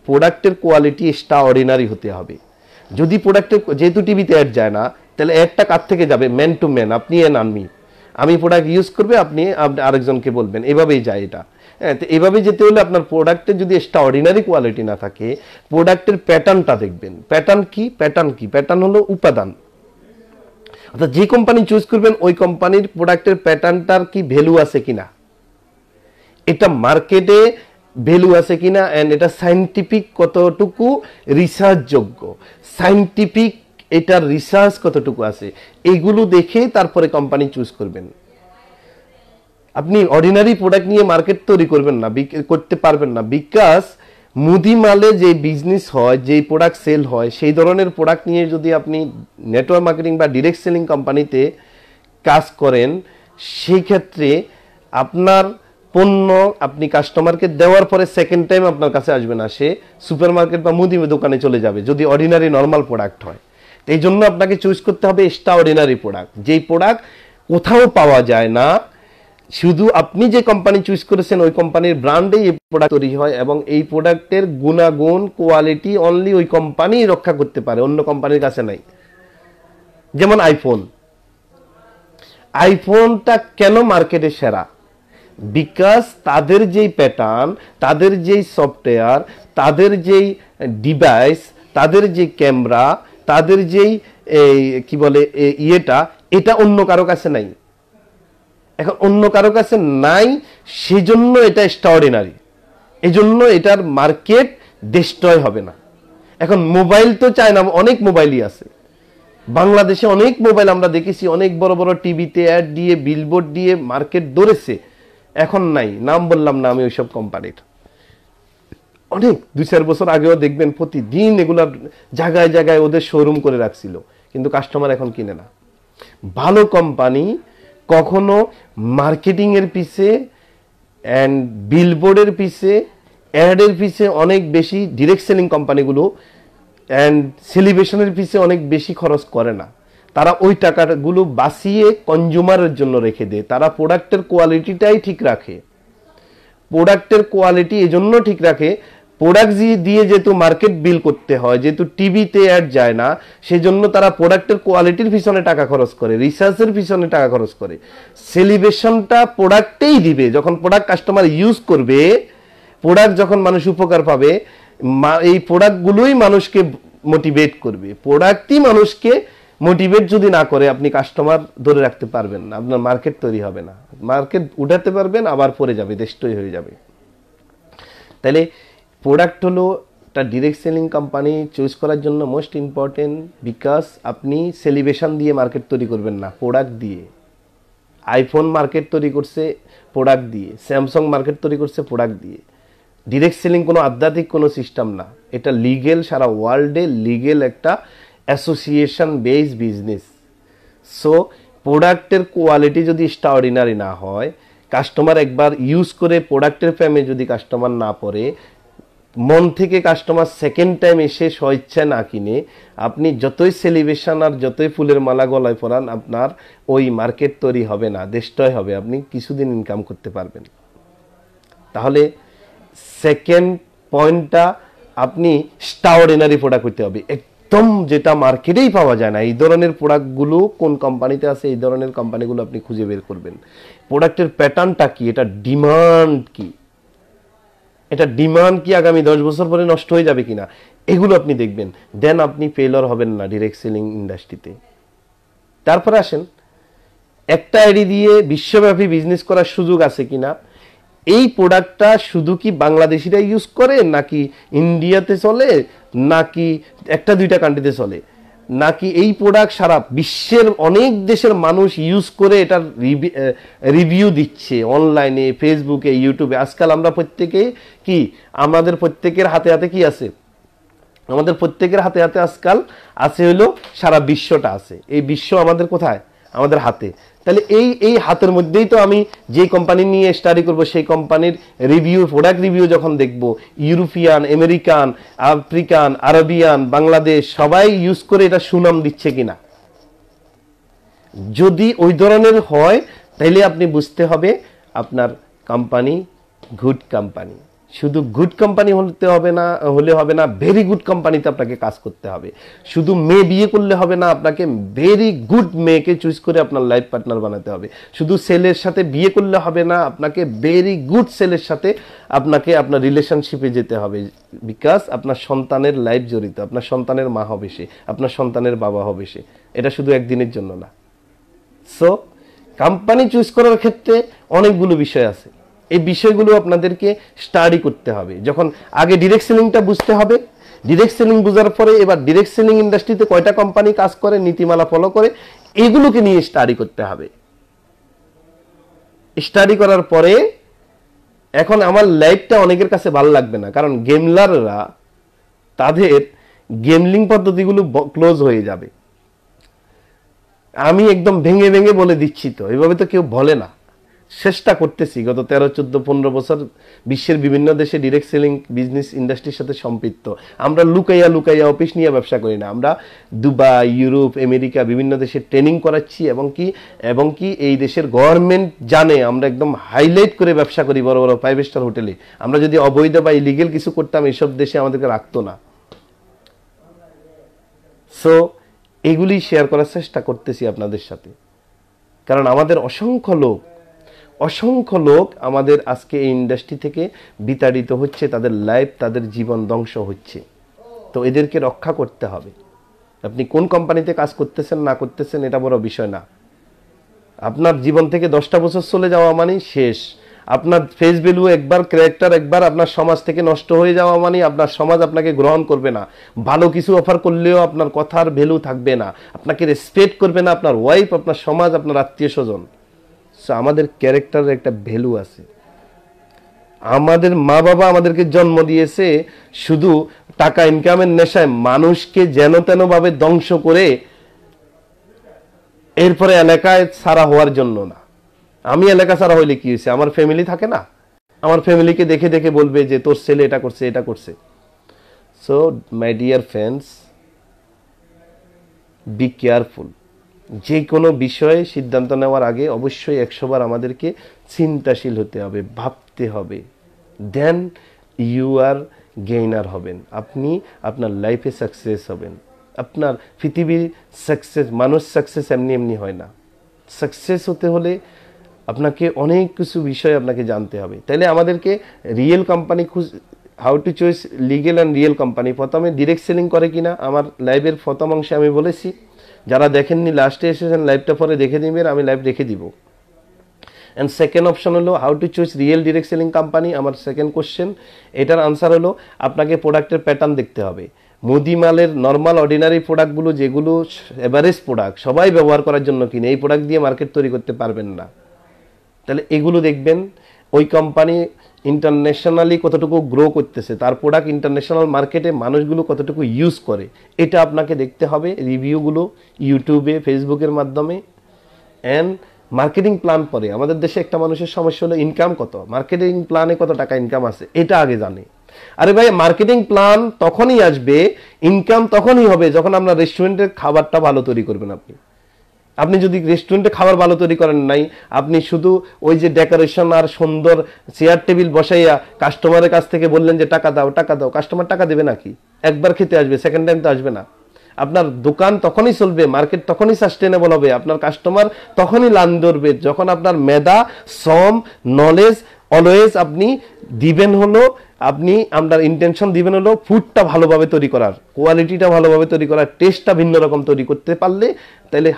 প্রোডাক্টের কোয়ালিটি এক্সট্রা অর্ডিনারি হতে হবে। যদি প্রোডাক্টের, যেহেতু টিভিতে অ্যাড যায় না, তাহলে অ্যাডটা কার থেকে যাবে? ম্যান টু ম্যান, আপনি অ্যান্ড আমি প্রোডাক্ট ইউজ করবে, আপনি আরেকজনকে বলবেন, এভাবেই যায় এটা। হ্যাঁ, তো এভাবে যেতে হলে আপনার প্রোডাক্টের যদি এক্সট্রা অর্ডিনারি কোয়ালিটি না থাকে, প্রোডাক্টের প্যাটার্নটা দেখবেন। প্যাটার্ন হলো উপাদান, অর্থাৎ যে কোম্পানি চুজ করবেন ওই কোম্পানির প্রোডাক্টের প্যাটার্নটার কি ভ্যালু আছে কিনা, এটা মার্কেটে ভ্যালু আছে কিনা, এন্ড এটা সায়েন্টিফিক কতটুকু রিসার্চ যোগ্য, সায়েন্টিফিক এটার রিসার্চ কতটুকু আছে, এইগুলো দেখে তারপরে কোম্পানি চুজ করবেন। আপনি অর্ডিনারি প্রোডাক্ট নিয়ে মার্কেট তৈরি করতে পারবেন না, বিকজ মুদি মালে যে বিজনেস হয়, যে প্রোডাক্ট সেল হয়, সেই ধরনের প্রোডাক্ট নিয়ে যদি আপনি নেটওয়ার্ক মার্কেটিং বা ডিরেক্ট সেলিং কোম্পানিতে কাজ করেন, সেই ক্ষেত্রে আপনার পণ্য আপনি কাস্টমারকে দেওয়ার পরে সেকেন্ড টাইম আপনার কাছে আসবে না, সে সুপার মার্কেট বা মুদি দোকানে চলে যাবে যদি অর্ডিনারি নর্মাল প্রোডাক্ট হয়। এই জন্য আপনাকে চুজ করতে হবে এক্সট্রা অর্ডিনারি প্রোডাক্ট, যেই প্রোডাক্ট কোথাও পাওয়া যায় না, শুধু আপনি যে কোম্পানি চুজ করেছেন ওই কোম্পানির ব্র্যান্ডেই এই প্রোডাক্ট তৈরি হয়, এবং এই প্রোডাক্টের গুণাগুণ কোয়ালিটি অনলি ওই কোম্পানি রক্ষা করতে পারে, অন্য কোম্পানির কাছে নাই। যেমন আইফোনটা কেন মার্কেটে সেরা? বিকজ তাদের যেই প্যাটার্ন, তাদের যেই সফটওয়্যার, তাদের যেই ডিভাইস, তাদের যে ক্যামেরা, তাদের যেই কি বলে এটা অন্য কারো কাছে নাই। এখন অন্য কারো কাছে নাই, সেজন্য এটা এক্সট্রাঅর্ডিনারি, এই জন্য এটার মার্কেট ডিস্ট্রয় হবে না। এখন মোবাইল তো চায় না, অনেক মোবাইলই আছে বাংলাদেশে, অনেক মোবাইল আমরা দেখেছি, অনেক বড় বড় টিভিতে অ্যাড দিয়ে বিলবোর্ড দিয়ে মার্কেট ধরেছে, এখন নাই, নাম বললাম না আমি ওইসব কোম্পানির। অনেক 2-4 বছর আগেও দেখবেন প্রতিদিন এগুলার জায়গায় জায়গায় ওদের শোরুম করে রাখছিল, কিন্তু কাস্টমার এখন কিনে না। ভালো কোম্পানি কখনো মার্কেটিং এর পিছে এন্ড বিলবোর্ডের পিছে, অ্যাডের পিছে অনেক বেশি ডিরেক্ট সেলিং কোম্পানিগুলো অ্যান্ড সেলিব্রেশনের পিছে অনেক বেশি খরচ করে না, তারা ওই টাকাগুলো বাঁচিয়ে কনজিউমারের জন্য রেখে দেয়। তারা প্রোডাক্টের কোয়ালিটিটাই ঠিক রাখে। প্রোডাক্টের কোয়ালিটি এজন্য ঠিক রাখে, প্রোডাক্ট দিয়ে যেহেতু মার্কেট বিল করতে হয়, যেহেতু টিভিতে অ্যাড যায় না, সেজন্য তারা প্রোডাক্টের কোয়ালিটির পিছনে টাকা খরচ করে, রিসার্চের পিছনে টাকা খরচ করে। সেলিব্রেশনটা প্রোডাক্টেই দিবে, যখন প্রোডাক্ট কাস্টমার ইউজ করবে, প্রোডাক্ট যখন মানুষ উপকার পাবে, এই প্রোডাক্টগুলোই মানুষকে মোটিভেট করবে। প্রোডাক্টই মানুষকে মোটিভেট যদি না করে, আপনি কাস্টমার ধরে রাখতে পারবেন না, আপনার মার্কেট তৈরি হবে না। মার্কেট উঠাতে পারবেন, আবার পড়ে যাবে, দেশটাই হয়ে যাবে। তাহলে প্রোডাক্ট হলো একটা ডিরেক্ট সেলিং কোম্পানি চুজ করার জন্য মোস্ট ইম্পর্টেন্ট, বিকজ আপনি সেলিব্রেশন দিয়ে মার্কেট তৈরি করবেন না, প্রোডাক্ট দিয়ে। আইফোন মার্কেট তৈরি করছে প্রোডাক্ট দিয়ে, স্যামসাং মার্কেট তৈরি করছে প্রোডাক্ট দিয়ে। ডিরেক্ট সেলিং কোনো আধ্যাত্মিক কোনো সিস্টেম না, এটা লিগেল, সারা ওয়ার্ল্ডে লিগেল একটা অ্যাসোসিয়েশন বেস বিজনেস। সো প্রোডাক্টের কোয়ালিটি যদি এক্সট্রাঅর্ডিনারি না হয়, কাস্টমার একবার ইউজ করে প্রোডাক্টের প্রেমে যদি কাস্টমার না পড়ে, মন থেকে কাস্টমার সেকেন্ড টাইম এসে স্বেচ্ছায় না কিনে, আপনি যতই সেলিব্রেশন আর যতই ফুলের মালা গলায় পরান, আপনার ওই মার্কেট তৈরি হবে না, দেশটাই হবে। আপনি কিছুদিন ইনকাম করতে পারবেন। তাহলে সেকেন্ড পয়েন্টটা, আপনি এক্সট্রাঅর্ডিনারি প্রোডাক্ট হইতে হবে, একদম যেটা মার্কেটেই পাওয়া যায় না। এই ধরনের প্রোডাক্টগুলো কোন কোম্পানিতে আছে, এই ধরনের কোম্পানিগুলো আপনি খুঁজে বের করবেন। প্রোডাক্টের প্যাটার্নটা কি, এটা ডিমান্ড কি, এটা ডিমান্ড কি আগামী 10 বছর পরে নষ্ট হয়ে যাবে কিনা, এগুলো আপনি দেখবেন। দেন আপনি ফেলার হবেন না ডিরেক্ট সেলিং ইন্ডাস্ট্রিতে। তারপরে আসেন, একটা আইডি দিয়ে বিশ্বব্যাপী বিজনেস করার সুযোগ আছে কিনা। এই প্রোডাক্টটা শুধু কি বাংলাদেশিরা ইউজ করে, নাকি ইন্ডিয়াতে চলে, নাকি একটা দুইটা কান্ট্রিতে চলে, নাকি এই প্রোডাক্ট সারা বিশ্বের অনেক দেশের মানুষ ইউজ করে এটার রিভিউ দিচ্ছে অনলাইনে, ফেসবুকে, ইউটিউবে। আজকাল আমরা প্রত্যেকে কি, আমাদের প্রত্যেকের হাতে হাতে কি আছে, আমাদের প্রত্যেকের হাতে হাতে আজকাল আছে হলো সারা বিশ্বটা আছে। এই বিশ্ব আমাদের কোথায়, আমাদের হাতে। তাহলে এই হাতের মধ্যেই তো আমি যে কোম্পানি নিয়ে স্টাডি করব, সেই কোম্পানির রিভিউ, প্রোডাক্ট রিভিউ যখন দেখব, European, American, African, Arabian, Bangladesh সবাই ইউজ করে এটা সুনাম দিচ্ছে কিনা। যদি ওই ধরনের হয়, তাহলে আপনি বুঝতে হবে আপনার কোম্পানি গুড কোম্পানি। শুধু গুড কোম্পানি হলে হবে না, ভেরি গুড কোম্পানিতে আপনাকে কাজ করতে হবে। শুধু মেয়ে বিয়ে করলে হবে না, আপনাকে ভেরি গুড মেয়েকে চুজ করে আপনার লাইফ পার্টনার বানাতে হবে। শুধু সেলের সাথে বিয়ে করলে হবে না, আপনাকে ভেরি গুড সেলের সাথে আপনাকে আপনার রিলেশনশিপে যেতে হবে। বিকজ আপনার সন্তানের লাইফ জড়িত, আপনার সন্তানের মা হবে সে, আপনার সন্তানের বাবা হবে সে, এটা শুধু একদিনের জন্য না। সো কোম্পানি চুজ করার ক্ষেত্রে অনেকগুলো বিষয় আছে, এই বিষয়গুলো আপনাদেরকে স্টাডি করতে হবে। যখন আগে ডিরেক্ট সেলিংটা বুঝতে হবে, ডিরেক্ট সেলিং বোঝার পরে এবার ডিরেক্ট সেলিং ইন্ডাস্ট্রিতে কয়টা কোম্পানি কাজ করে, নীতিমালা ফলো করে, এগুলোকে নিয়ে স্টাডি করতে হবে। স্টাডি করার পরে এখন আমার লাইফটা অনেকের কাছে ভালো লাগবে না, কারণ গেমলাররা তাদের গেমলিং পদ্ধতিগুলো ক্লোজ হয়ে যাবে। আমি একদম ভেঙে ভেঙে বলে দিচ্ছি, তো এভাবে তো কেউ বলে না। চেষ্টা করতেছি গত 13, 14, 15 বছর বিশ্বের বিভিন্ন দেশে ডিরেক্ট সেলিং বিজনেস ইন্ডাস্ট্রির সাথে সম্পৃক্ত। আমরা লুকাইয়া লুকাইয়া অফিস নিয়ে ব্যবসা করি না, আমরা দুবাই, ইউরোপ, আমেরিকা বিভিন্ন দেশে ট্রেনিং করাচ্ছি, এবং কি এই দেশের গভর্নমেন্ট জানে আমরা একদম হাইলাইট করে ব্যবসা করি বড় বড় 5 স্টার হোটেলে। আমরা যদি অবৈধ বা ইলিগেল কিছু করতাম, এইসব দেশে আমাদেরকে রাখতো না। সো এগুলি শেয়ার করার চেষ্টা করতেছি আপনাদের সাথে, কারণ আমাদের অসংখ্য লোক আমাদের আজকে এই ইন্ডাস্ট্রি থেকে বিতাড়িত হচ্ছে, তাদের লাইফ, তাদের জীবন ধ্বংস হচ্ছে। তো এদেরকে রক্ষা করতে হবে। আপনি কোন কোম্পানিতে কাজ করতেছেন না করতেছেন এটা বড় বিষয় না। আপনার জীবন থেকে 10টা বছর চলে যাওয়া মানে শেষ। আপনার ফেস ভ্যালু একবার, ক্যারেক্টার একবার আপনার সমাজ থেকে নষ্ট হয়ে যাওয়া মানে আপনার সমাজ আপনাকে গ্রহণ করবে না। ভালো কিছু অফার করলেও আপনার কথার ভ্যালু থাকবে না, আপনাকে রেসপেক্ট করবে না আপনার ওয়াইফ, আপনার সমাজ, আপনার আত্মীয় স্বজন। সো আমাদের ক্যারেক্টারের একটা ভ্যালু আছে। আমাদের মা বাবা আমাদেরকে জন্ম দিয়েছে শুধু টাকা ইনকামের নেশায় মানুষকে যেন তেন ভাবে ধ্বংস করে এরপরে এলাকায় ছাড়া হওয়ার জন্য না। আমি এলাকা ছাড়া হইলে কি হয়েছে, আমার ফ্যামিলি থাকে না, আমার ফ্যামিলিকে দেখে দেখে বলবে যে তোর ছেলে এটা করছে, এটা করছে। So my dear friends, be careful. যে কোনো বিষয়ে সিদ্ধান্ত নেওয়ার আগে অবশ্যই 100 বার আমাদেরকে চিন্তাশীল হতে হবে, ভাবতে হবে, দেন ইউ আর গেইনার হবেন, আপনি আপনার লাইফে সাকসেস হবেন। আপনার পৃথিবীর সাকসেস, মানুষ সাকসেস এমনি এমনি হয় না। সাকসেস হতে হলে আপনাকে অনেক কিছু বিষয় আপনাকে জানতে হবে। তাইলে আমাদেরকে real company how to choice legal and real company, প্রথমে ডিরেক্ট সেলিং করে কিনা আমার লাইভের প্রথম অংশে আমি বলেছি। যারা দেখেননি লাস্টে এসেছেন লাইভটা পরে দেখে দিবেন, আমি লাইভ রেখে দিব। অ্যান্ড সেকেন্ড অপশন হলো how to choose real direct selling company, আমার সেকেন্ড কোশ্চেন। এটার আনসার হলো আপনাকে প্রোডাক্টের প্যাটার্ন দেখতে হবে। মুদিমালের নর্মাল অর্ডিনারি প্রোডাক্টগুলো, যেগুলো এভারেজ প্রোডাক্ট সবাই ব্যবহার করার জন্য কিনে, এই প্রোডাক্ট দিয়ে মার্কেট তৈরি করতে পারবেন না। তাহলে এগুলো দেখবেন। ওই কোম্পানি ইন্টারন্যাশনালি কতটুকু গ্রো করতেছে, তার প্রোডাক্ট ইন্টারন্যাশনাল মার্কেটে মানুষগুলো কতটুকু ইউজ করে, এটা আপনাকে দেখতে হবে। রিভিউগুলো ইউটিউবে, ফেসবুকের মাধ্যমে। অ্যান্ড মার্কেটিং প্ল্যান পরে, আমাদের দেশে একটা মানুষের সমস্যা হলো ইনকাম কত, মার্কেটিং প্ল্যানে কত টাকা ইনকাম আছে এটা আগে জানে। আরে ভাই, মার্কেটিং প্ল্যান তখনই আসবে, ইনকাম তখনই হবে যখন আপনার রেস্টুরেন্টের খাবারটা ভালো তৈরি করবেন। আপনি যদি রেস্টুরেন্টে খাবার ভালো তৈরি করেন নাই, আপনি শুধু ওই যে ডেকোরেশন আর সুন্দর চেয়ার টেবিল বসাইয়া কাস্টমারের কাছ থেকে বললেন যে টাকা দাও টাকা দাও, কাস্টমার টাকা দেবে নাকি? একবার খেতে আসবে, সেকেন্ড টাইম তো আসবে না। আপনার দোকান তখনই চলবে, মার্কেট তখনই সাস্টেনেবল হবে, আপনার কাস্টমার তখনই লান ধরবে যখন আপনার মেধা, শ্রম, নলেজ অলওয়েজ আপনি দিবেন হলো, আপনি আপনার ইন্টেনশন দিবেন হলো ফুডটা ভালোভাবে তৈরি করার, কোয়ালিটিটা ভালোভাবে তৈরি করার, টেস্টটা ভিন্ন রকম তৈরি করতে পারলে, তাহলে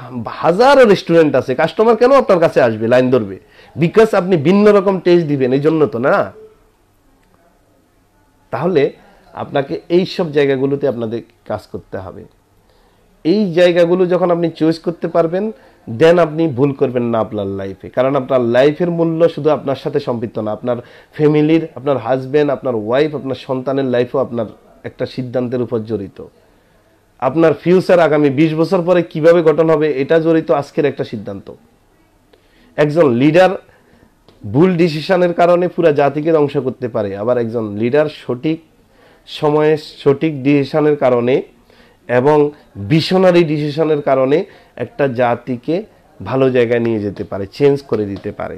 হাজারো রেস্টুরেন্ট আছে, কাস্টমার কেন আপনার কাছে আসবে, লাইন ধরবে? বিকজ আপনি ভিন্ন রকম টেস্ট দিবেন, এই জন্য তো না। তাহলে আপনাকে এই সব জায়গাগুলোতে আপনাদের কাজ করতে হবে। এই জায়গাগুলো যখন আপনি চয়েস করতে পারবেন, দেন আপনি ভুল করবেন না আপনার লাইফে। কারণ আপনার লাইফের মূল্য শুধু আপনার সাথে সম্পৃক্ত না, আপনার ফ্যামিলির, আপনার হাজব্যান্ড, আপনার ওয়াইফ, আপনার সন্তানের লাইফও আপনার একটা সিদ্ধান্তের উপর জড়িত। আপনার ফিউচার আগামী 20 বছর পরে কিভাবে গঠন হবে এটা জড়িত আজকের একটা সিদ্ধান্ত। একজন লিডার ভুল ডিসিশনের কারণে পুরো জাতিকে ধ্বংস করতে পারে, আবার একজন লিডার সঠিক সময়ে সঠিক ডিসিশনের কারণে এবং ভিশনারি ডিসিশনের কারণে একটা জাতিকে ভালো জায়গায় নিয়ে যেতে পারে, চেঞ্জ করে দিতে পারে।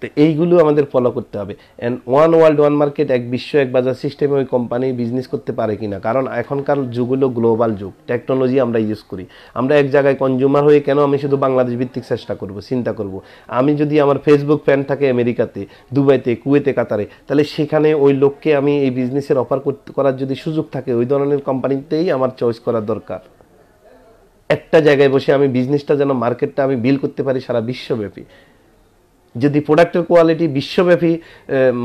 তো এইগুলো আমাদের ফলো করতে হবে। And one world one market, এক বিশ্ব এক বাজার সিস্টেমে ওই কোম্পানি বিজনেস করতে পারে কিনা। কারণ এখনকার যুগ হলো গ্লোবাল যুগ, টেকনোলজি আমরা ইউজ করি। আমরা এক জায়গায় কনজিউমার হয়ে কেন আমি শুধু বাংলাদেশ ভিত্তিক চেষ্টা করব, চিন্তা করব। আমি যদি আমার ফেসবুক ফ্যান থাকে আমেরিকাতে, দুবাইতে, কুয়েতে, কাতারে, তাহলে সেখানে ওই লোককে আমি এই বিজনেসের অফার করার যদি সুযোগ থাকে, ওই ধরনের কোম্পানিতেই আমার চয়েস করার দরকার। একটা জায়গায় বসে আমি বিজনেসটা যেন, মার্কেটটা আমি বিল করতে পারি সারা বিশ্বব্যাপী। যদি প্রোডাক্টের কোয়ালিটি বিশ্বব্যাপী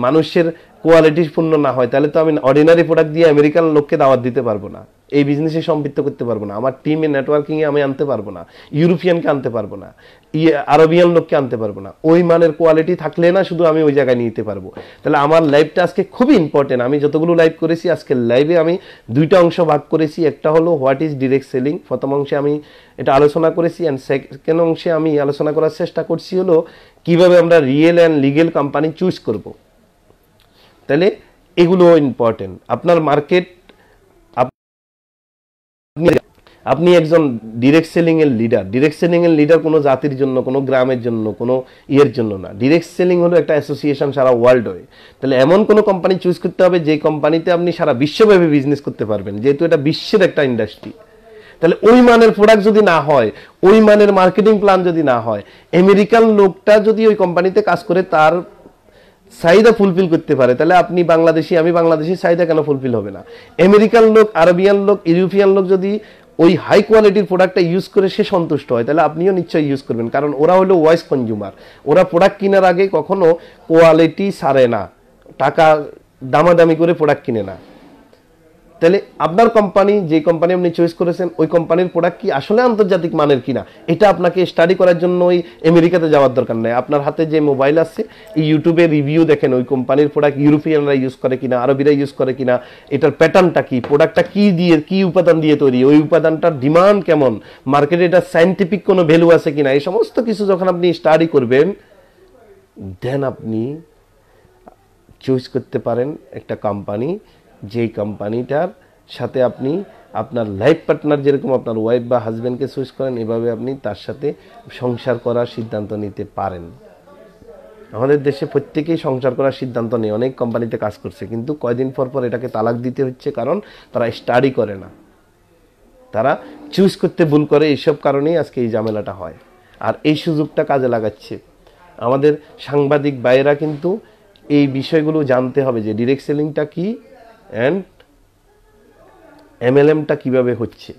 মানুষের কোয়ালিটিপূর্ণ না হয়, তাহলে তো আমি অর্ডিনারি প্রোডাক্ট দিয়ে আমেরিকান লোককে দাওয়াত দিতে পারবো না, এই বিজনেসে সম্পৃক্ত করতে পারবো না, আমার টিমে নেটওয়ার্কিংয়ে আমি আনতে পারবো না, ইউরোপিয়ানকে আনতে পারবো না, আরবিয়ান লোককে আনতে পারবো না। ওই মানের কোয়ালিটি থাকলে না শুধু আমি ওই জায়গায় নিতে পারবো। তাহলে আমার লাইভটা আজকে খুবই ইম্পর্টেন্ট। আমি যতগুলো লাইভ করেছি, আজকের লাইভে আমি দুইটা অংশ ভাগ করেছি। একটা হলো হোয়াট ইজ ডিরেক্ট সেলিং, প্রথম অংশে আমি এটা আলোচনা করেছি, অ্যান্ড সেকেন্ড অংশে আমি আলোচনা করার চেষ্টা করছি হলো কিভাবে আমরা real and legal company choose করব। তাহলে এগুলো ইম্পর্টেন্ট। আপনার মার্কেট, আপনি একজন ডিরেক্ট সেলিং এর লিডার। ডিরেক্ট সেলিং এর লিডার কোনো জাতির জন্য, কোনো গ্রামের জন্য, কোনো ইয়ের জন্য না। ডিরেক্ট সেলিং হলো একটা অ্যাসোসিয়েশন সারা ওয়ার্ল্ড হয়ে। তাহলে এমন কোনো কোম্পানি চুজ করতে হবে যে কোম্পানিতে আপনি সারা বিশ্বব্যাপী বিজনেস করতে পারবেন, যেহেতু এটা বিশ্বের একটা ইন্ডাস্ট্রি। তাহলে ওই মানের প্রোডাক্ট যদি না হয়, ওই মানের মার্কেটিং প্ল্যান যদি না হয়, আমেরিকান লোকটা যদি ওই কোম্পানিতে কাজ করে তার চাহিদা ফুলফিল করতে পারে, তাহলে আপনি বাংলাদেশি, আমি বাংলাদেশি, চাহিদা কেন ফুলফিল হবে না? আমেরিকান লোক, আরবিয়ান লোক, ইউরোপিয়ান লোক যদি ওই হাই কোয়ালিটির প্রোডাক্টটা ইউজ করে সে সন্তুষ্ট হয়, তাহলে আপনিও নিশ্চয়ই ইউজ করবেন। কারণ ওরা হলো ওয়াইস কনজিউমার, ওরা প্রোডাক্ট কেনার আগে কখনো কোয়ালিটি ছাড়ে না, টাকা দামাদামি করে প্রোডাক্ট কিনে না। তাহলে আপনার কোম্পানি, যে কোম্পানি আপনি চয়েস করেছেন, ওই কোম্পানির প্রোডাক্ট কি আসলে আন্তর্জাতিক মানের কিনা, এটা আপনাকে স্টাডি করার জন্য ওই আমেরিকাতে যাওয়ার দরকার নেই। আপনার হাতে যে মোবাইল আছে, এই ইউটিউবে রিভিউ দেখেন ওই কোম্পানির প্রোডাক্ট ইউরোপিয়ানরা ইউজ করে কিনা, আরবিরা ইউজ করে কিনা, এটার প্যাটার্নটা কি, প্রোডাক্টটা কি দিয়ে, কি উপাদান দিয়ে তৈরি, ওই উপাদানটার ডিমান্ড কেমন, মার্কেটে এটা সায়েন্টিফিক কোনো ভ্যালু আছে কিনা, এই সমস্ত কিছু যখন আপনি স্টাডি করবেন, দেন আপনি চুজ করতে পারেন একটা কোম্পানি, যেই কোম্পানিটার সাথে আপনি আপনার লাইফ পার্টনার যেরকম আপনার ওয়াইফ বা হাজব্যান্ডকে চুজ করেন, এভাবে আপনি তার সাথে সংসার করার সিদ্ধান্ত নিতে পারেন। আমাদের দেশে প্রত্যেকেই সংসার করার সিদ্ধান্ত নেই, অনেক কোম্পানিতে কাজ করছে, কিন্তু কয়দিন পর পর এটাকে তালাক দিতে হচ্ছে, কারণ তারা স্টাডি করে না, তারা চুজ করতে ভুল করে। এইসব কারণেই আজকে এই ঝামেলাটা হয়। আর এই সুযোগটা কাজে লাগাচ্ছে আমাদের সাংবাদিক ভাইয়েরা, কিন্তু এই বিষয়গুলো জানতে হবে যে ডিরেক্ট সেলিংটা কি অ্যান্ড এমএলএমটা কিভাবে হচ্ছে।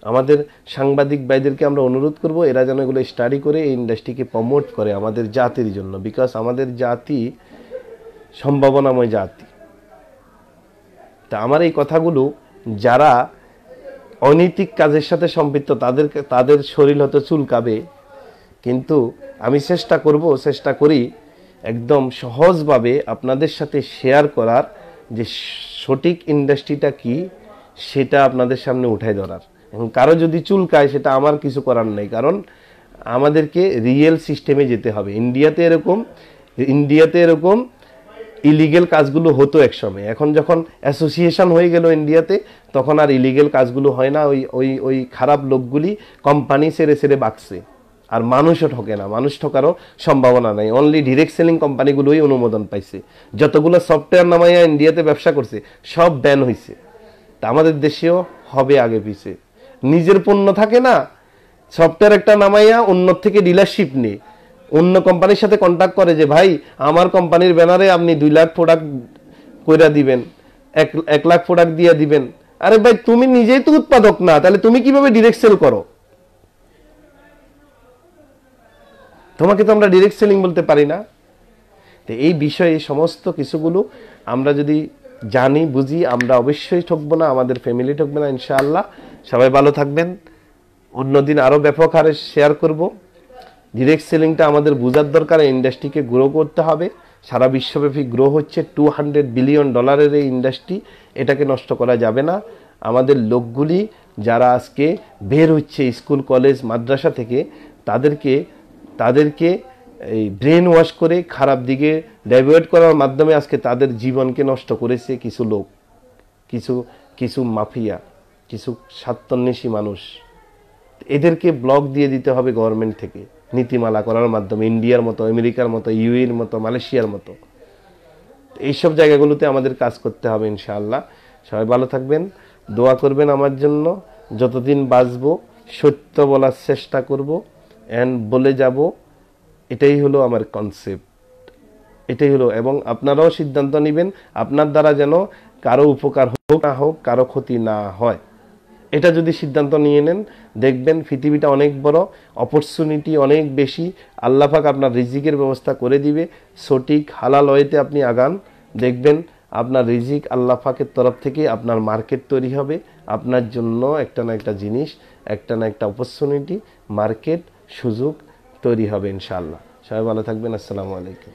আমাদের সাংবাদিক ভাইদেরকে আমরা অনুরোধ করব এরা যেন এগুলো স্টাডি করে এই ইন্ডাস্ট্রিকে প্রমোট করে আমাদের জাতির জন্য, বিকজ আমাদের জাতি সম্ভাবনাময় জাতি। তা আমার এই কথাগুলো যারা অনৈতিক কাজের সাথে সম্পৃক্ত তাদের শরীর হয়তো চুলকাবে, কিন্তু আমি চেষ্টা করি একদম সহজভাবে আপনাদের সাথে শেয়ার করার, যে সঠিক ইন্ডাস্ট্রিটা কি সেটা আপনাদের সামনে উঠাই ধরার। এবং কারো যদি চুলকায় সেটা আমার কিছু করার নেই, কারণ আমাদেরকে রিয়েল সিস্টেমে যেতে হবে। ইন্ডিয়াতে এরকম ইলিগেল কাজগুলো হতো এক সময়, এখন যখন অ্যাসোসিয়েশন হয়ে গেল ইন্ডিয়াতে, তখন আর ইলিগেল কাজগুলো হয় না। ওই খারাপ লোকগুলি কোম্পানি ছেড়ে বাঁচছে, আর মানুষও ঠকে না, মানুষ ঠকারও সম্ভাবনা নাই। অনলি ডিরেক্ট সেলিং কোম্পানিগুলোই অনুমোদন পাইছে। যতগুলো সফটওয়্যার নামাইয়া ইন্ডিয়াতে ব্যবসা করছে সব ব্যান হয়েছে। তা আমাদের দেশেও হবে আগে পিছে। নিজের পণ্য থাকে না, সফটওয়্যার একটা নামাইয়া অন্য থেকে ডিলারশিপ নিয়ে অন্য কোম্পানির সাথে কন্ট্যাক্ট করে যে ভাই আমার কোম্পানির ব্যানারে আপনি 2 লাখ প্রোডাক্ট কইরা দিবেন, 1 লাখ প্রোডাক্ট দিয়ে দিবেন। আরে ভাই তুমি নিজেই তো উৎপাদক না, তাহলে তুমি কিভাবে ডিরেক্ট সেল করো? তোমাকে তো আমরা ডিরেক্ট সেলিং বলতে পারি না। তো এই বিষয়ে সমস্ত কিছুগুলো আমরা যদি জানি বুঝি, আমরা অবশ্যই ঠকবো না, আমাদের ফ্যামিলি ঠকবে না ইনশাআল্লাহ। সবাই ভালো থাকবেন। অন্যদিন আরো ব্যাপক হারে শেয়ার করব। ডিরেক্ট সেলিংটা আমাদের বোঝার দরকার, ইন্ডাস্ট্রিকে গ্রো করতে হবে। সারা বিশ্বব্যাপী গ্রো হচ্ছে, $200 বিলিয়ন এই ইন্ডাস্ট্রি, এটাকে নষ্ট করা যাবে না। আমাদের লোকগুলি যারা আজকে বের হচ্ছে স্কুল কলেজ মাদ্রাসা থেকে, তাদেরকে এই ব্রেন ওয়াশ করে খারাপ দিকে ডাইভার্ট করার মাধ্যমে আজকে তাদের জীবনকে নষ্ট করেছে কিছু লোক, কিছু মাফিয়া, কিছু স্বার্থান্বেষী মানুষ। এদেরকে ব্লক দিয়ে দিতে হবে গভর্নমেন্ট থেকে নীতিমালা করার মাধ্যমে, ইন্ডিয়ার মতো, আমেরিকার মতো, ইউএর মতো, মালয়েশিয়ার মতো। এইসব জায়গাগুলোতে আমাদের কাজ করতে হবে ইনশাআল্লাহ। সবাই ভালো থাকবেন, দোয়া করবেন আমার জন্য। যতদিন বাঁচবো সত্য বলার চেষ্টা করব অ্যান্ড বলে যাব, এটাই হলো আমার কনসেপ্ট, এটাই হলো। এবং আপনারাও সিদ্ধান্ত নেবেন আপনার দ্বারা যেন কারো উপকার হোক না হোক, কারো ক্ষতি না হয়। এটা যদি সিদ্ধান্ত নিয়ে নেন, দেখবেন পৃথিবীটা অনেক বড়, অপরচুনিটি অনেক বেশি। আল্লাহ পাক আপনার রিজিকের ব্যবস্থা করে দিবে। সঠিক হালাল ওয়েতে আপনি আগান, দেখবেন আপনার রিজিক আল্লাহ পাকের তরফ থেকে আপনার মার্কেট তৈরি হবে। আপনার জন্য একটা না একটা জিনিস, একটা না একটা অপরচুনিটি, মার্কেট, সুযোগ তৈরি হবে ইনশাআল্লাহ। সবাই ভালো থাকবেন। আসসালামু আলাইকুম।